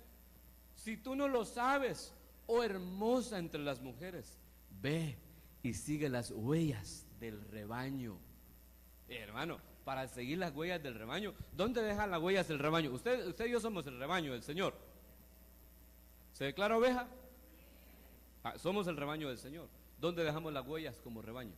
Si tú no lo sabes, oh hermosa entre las mujeres, ve y sigue las huellas del rebaño. Hermano, para seguir las huellas del rebaño, ¿dónde dejan las huellas del rebaño? Usted y yo somos el rebaño del Señor. ¿Se declara oveja? Somos el rebaño del Señor. ¿Dónde dejamos las huellas como rebaño?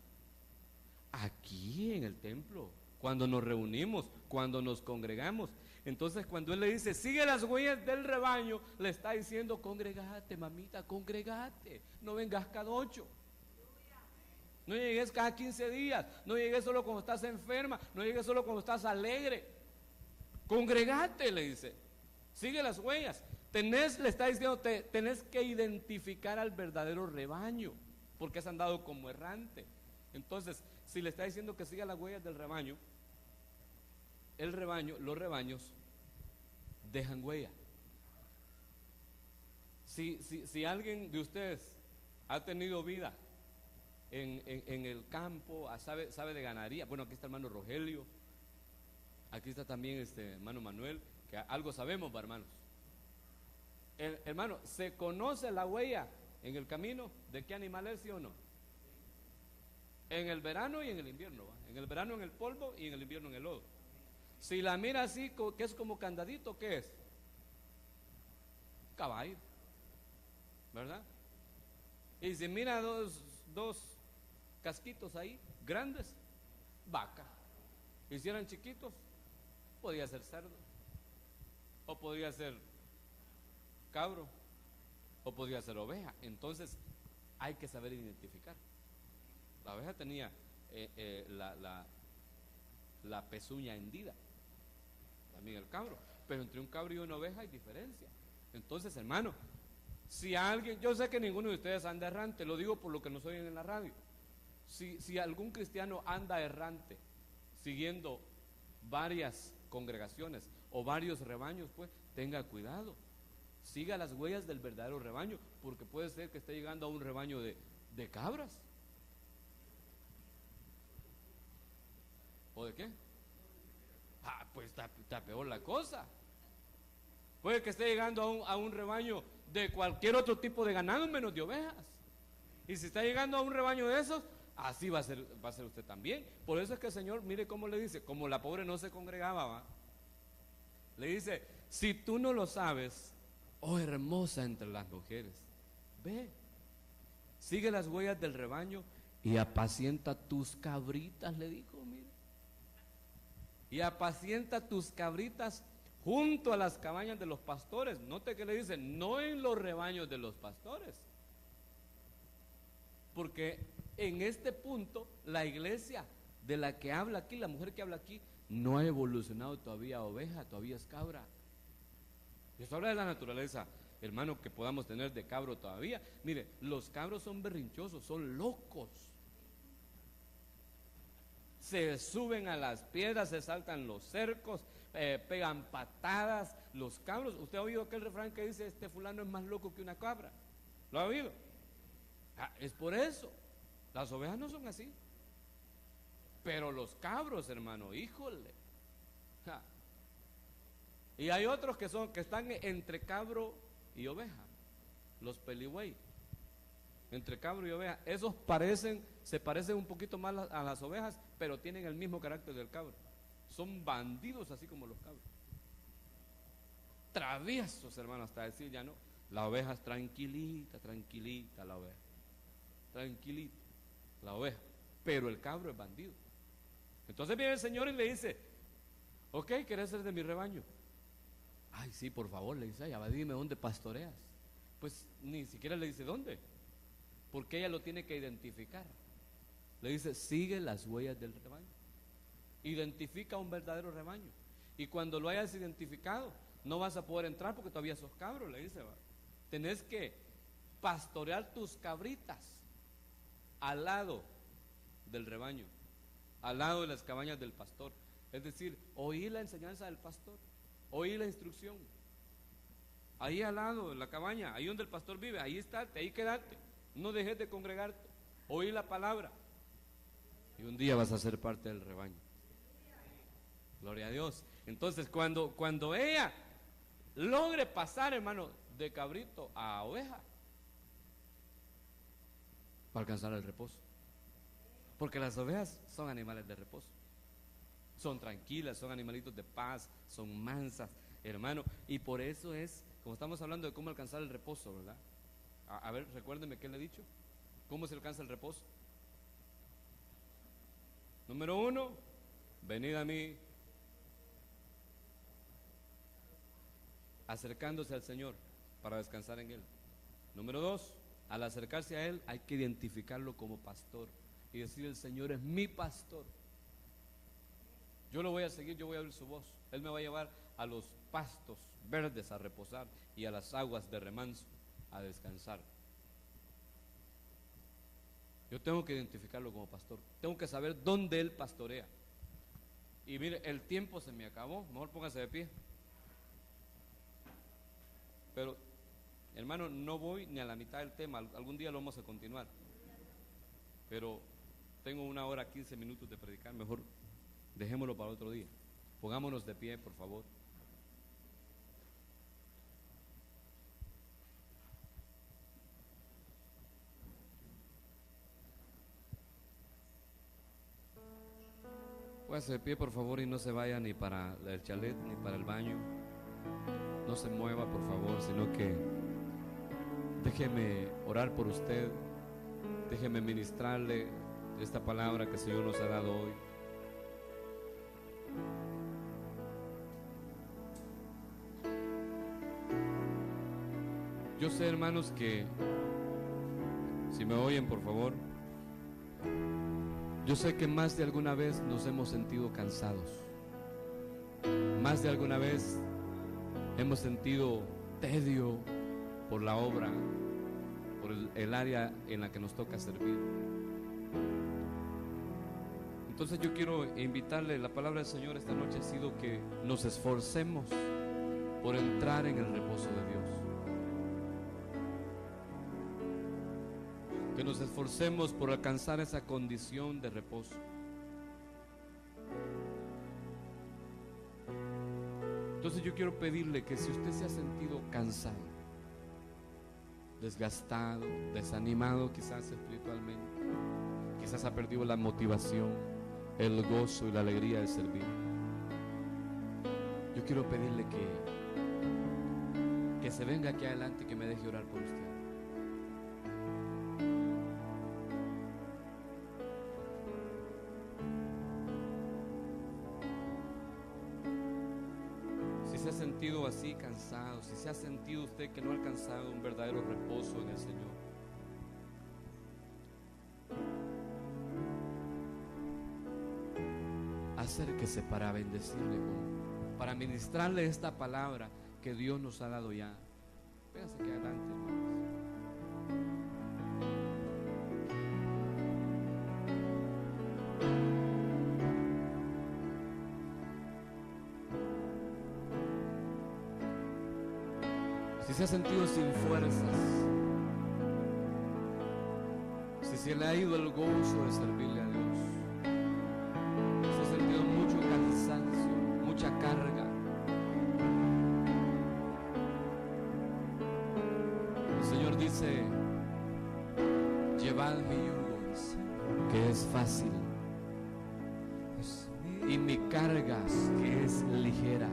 Aquí en el templo, cuando nos reunimos, cuando nos congregamos. Entonces cuando Él le dice, sigue las huellas del rebaño, le está diciendo, congregate, mamita, congregate, no vengas cada 8. No llegues cada 15 días, no llegues solo cuando estás enferma, no llegues solo cuando estás alegre. Congregate, le dice, sigue las huellas. Le está diciendo, tenés que identificar al verdadero rebaño, porque has andado como errante. Entonces, si le está diciendo que siga las huellas del rebaño, los rebaños dejan huella. Si alguien de ustedes ha tenido vida en el campo, sabe de ganadería. Bueno, aquí está el hermano Rogelio, aquí está también hermano Manuel, que algo sabemos, hermanos. Hermano, se conoce la huella en el camino de qué animal es, ¿sí o no? En el verano y en el invierno, ¿va? En el verano en el polvo y en el invierno en el lodo. Si la mira así, que es como candadito, ¿qué es? Caballo, ¿verdad? Y si mira dos casquitos ahí, grandes, vaca. Y si eran chiquitos, podía ser cerdo, o podía ser cabro, o podía ser oveja. Entonces hay que saber identificar. La oveja tenía la pezuña hendida, también el cabro, pero entre un cabro y una oveja hay diferencia. Entonces, hermano, si alguien, yo sé que ninguno de ustedes anda errante, lo digo por lo que nos oyen en la radio. Si algún cristiano anda errante, siguiendo varias congregaciones o varios rebaños, pues tenga cuidado, siga las huellas del verdadero rebaño, porque puede ser que esté llegando a un rebaño de cabras. ¿O de qué? Pues está peor la cosa. Puede que esté llegando a un rebaño de cualquier otro tipo de ganado menos de ovejas. Y si está llegando a un rebaño de esos, así va a ser usted también. Por eso es que el Señor, mire cómo le dice, como la pobre no se congregaba, ¿va? Le dice, si tú no lo sabes, oh hermosa entre las mujeres, ve, sigue las huellas del rebaño y apacienta tus cabritas, le dijo, mire. Y apacienta tus cabritas junto a las cabañas de los pastores. Note que le dice, no en los rebaños de los pastores. Porque en este punto, la iglesia de la que habla aquí, la mujer que habla aquí, no ha evolucionado todavía a oveja, todavía es cabra. Y esto habla de la naturaleza, hermano, que podamos tener de cabro todavía. Mire, los cabros son berrinchosos, son locos. Se suben a las piedras, se saltan los cercos, pegan patadas. Los cabros, ¿usted ha oído aquel refrán que dice, este fulano es más loco que una cabra? ¿Lo ha oído? Es por eso. Las ovejas no son así. Pero los cabros, hermano, híjole. Y hay otros que están entre cabro y oveja. Los peligüey. Entre cabro y oveja. Esos se parecen un poquito más a las ovejas, pero tienen el mismo carácter del cabro. Son bandidos así como los cabros. Traviesos, hermano, hasta decir ya no. La oveja es tranquilita, tranquilita la oveja. Tranquilita la oveja. Pero el cabro es bandido. Entonces viene el Señor y le dice, ok, ¿querés ser de mi rebaño? Ay, sí, por favor, le dice, ya va, dime dónde pastoreas. Pues ni siquiera le dice dónde, porque ella lo tiene que identificar. Le dice, sigue las huellas del rebaño. Identifica un verdadero rebaño. Y cuando lo hayas identificado, no vas a poder entrar porque todavía sos cabro, le dice, va. Tenés que pastorear tus cabritas al lado del rebaño, al lado de las cabañas del pastor. Es decir, oí la enseñanza del pastor, oí la instrucción. Ahí al lado de la cabaña, ahí donde el pastor vive, ahí estate, ahí quédate. No dejes de congregarte. Oí la palabra. Y un día vas a ser parte del rebaño. Gloria a Dios. Entonces, cuando ella logre pasar, hermano, de cabrito a oveja, para alcanzar el reposo. Porque las ovejas son animales de reposo. Son tranquilas, son animalitos de paz, son mansas, hermano. Y por eso es, como estamos hablando de cómo alcanzar el reposo, ¿verdad? A ver, recuérdenme qué le he dicho. ¿Cómo se alcanza el reposo? Número 1, venid a mí, acercándose al Señor para descansar en Él. Número 2, al acercarse a Él hay que identificarlo como pastor y decir, el Señor es mi pastor. Yo lo voy a seguir, yo voy a oír su voz. Él me va a llevar a los pastos verdes a reposar y a las aguas de remanso a descansar. Yo tengo que identificarlo como pastor. Tengo que saber dónde Él pastorea. Y mire, el tiempo se me acabó. Mejor póngase de pie. Pero, hermano, no voy ni a la mitad del tema. Algún día lo vamos a continuar. Pero tengo 1 hora 15 minutos de predicar. Mejor dejémoslo para otro día. Pongámonos de pie, por favor. Póngase de pie, por favor, y no se vaya ni para el chalet ni para el baño. No se mueva, por favor, sino que déjeme orar por usted. Déjeme ministrarle esta palabra que el Señor nos ha dado hoy. Yo sé, hermanos, que si me oyen, por favor, yo sé que más de alguna vez nos hemos sentido cansados. Más de alguna vez hemos sentido tedio por la obra, por el área en la que nos toca servir. Entonces yo quiero invitarle, la palabra del Señor esta noche ha sido que nos esforcemos por entrar en el reposo de Dios. Que nos esforcemos por alcanzar esa condición de reposo. Entonces yo quiero pedirle que si usted se ha sentido cansado, desgastado, desanimado quizás espiritualmente, quizás ha perdido la motivación, el gozo y la alegría de servir, yo quiero pedirle que se venga aquí adelante y que me deje orar por usted. Si se ha sentido así cansado, si se ha sentido usted que no ha alcanzado un verdadero reposo en el Señor, acérquese para bendecirle, para ministrarle esta palabra que Dios nos ha dado ya. Véngase aquí adelante, hermanos. Si se ha sentido sin fuerzas, si se le ha ido el gozo de servirle a Dios, si ha sentido mucho cansancio, mucha carga, el Señor dice: llevad mi yugo, que es fácil, y mi carga, que es ligera.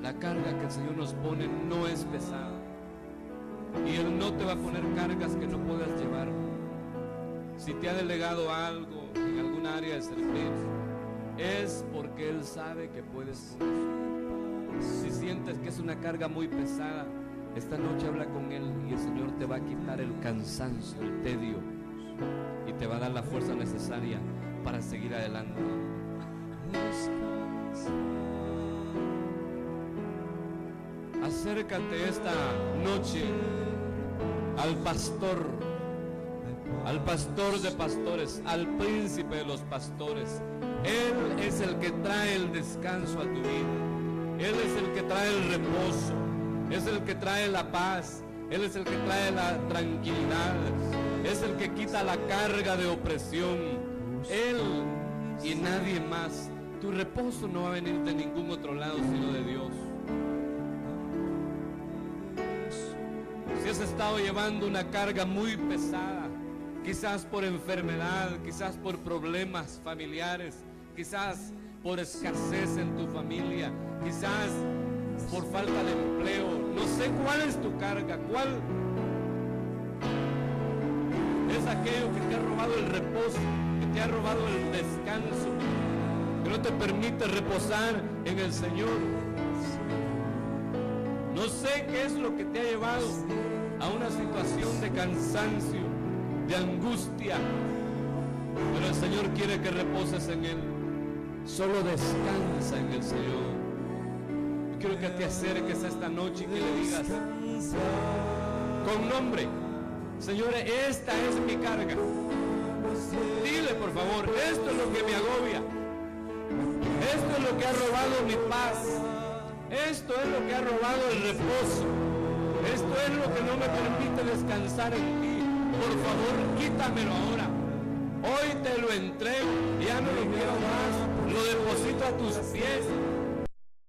La carga que el Señor nos pone no es pesada, y Él no te va a poner cargas que no puedas llevar. Si te ha delegado algo en alguna área de servir, es porque Él sabe que puedes con eso. Si sientes que es una carga muy pesada, esta noche habla con Él y el Señor te va a quitar el cansancio, el tedio, y te va a dar la fuerza necesaria para seguir adelante. Acércate esta noche al pastor de pastores, al príncipe de los pastores. Él es el que trae el descanso a tu vida. Él es el que trae el reposo. Es el que trae la paz. Él es el que trae la tranquilidad. Es el que quita la carga de opresión. Él y nadie más. Tu reposo no va a venir de ningún otro lado sino de Dios. Si has estado llevando una carga muy pesada, quizás por enfermedad, quizás por problemas familiares, quizás por escasez en tu familia, quizás por falta de empleo, no sé cuál es tu carga, cuál es aquello que te ha robado el reposo, que te ha robado el descanso, que no te permite reposar en el Señor. No sé qué es lo que te ha llevado a una situación de cansancio, de angustia, pero el Señor quiere que reposes en Él. Solo descansa en el Señor. Yo quiero que te acerques esta noche y que le digas con nombre: Señor, esta es mi carga. Dile, por favor, esto es lo que me agobia, esto es lo que ha robado mi paz, esto es lo que ha robado el reposo, esto es lo que no me permite descansar en ti. Por favor, quítamelo ahora. Hoy te lo entrego, ya no lo quiero más, lo deposito a tus pies.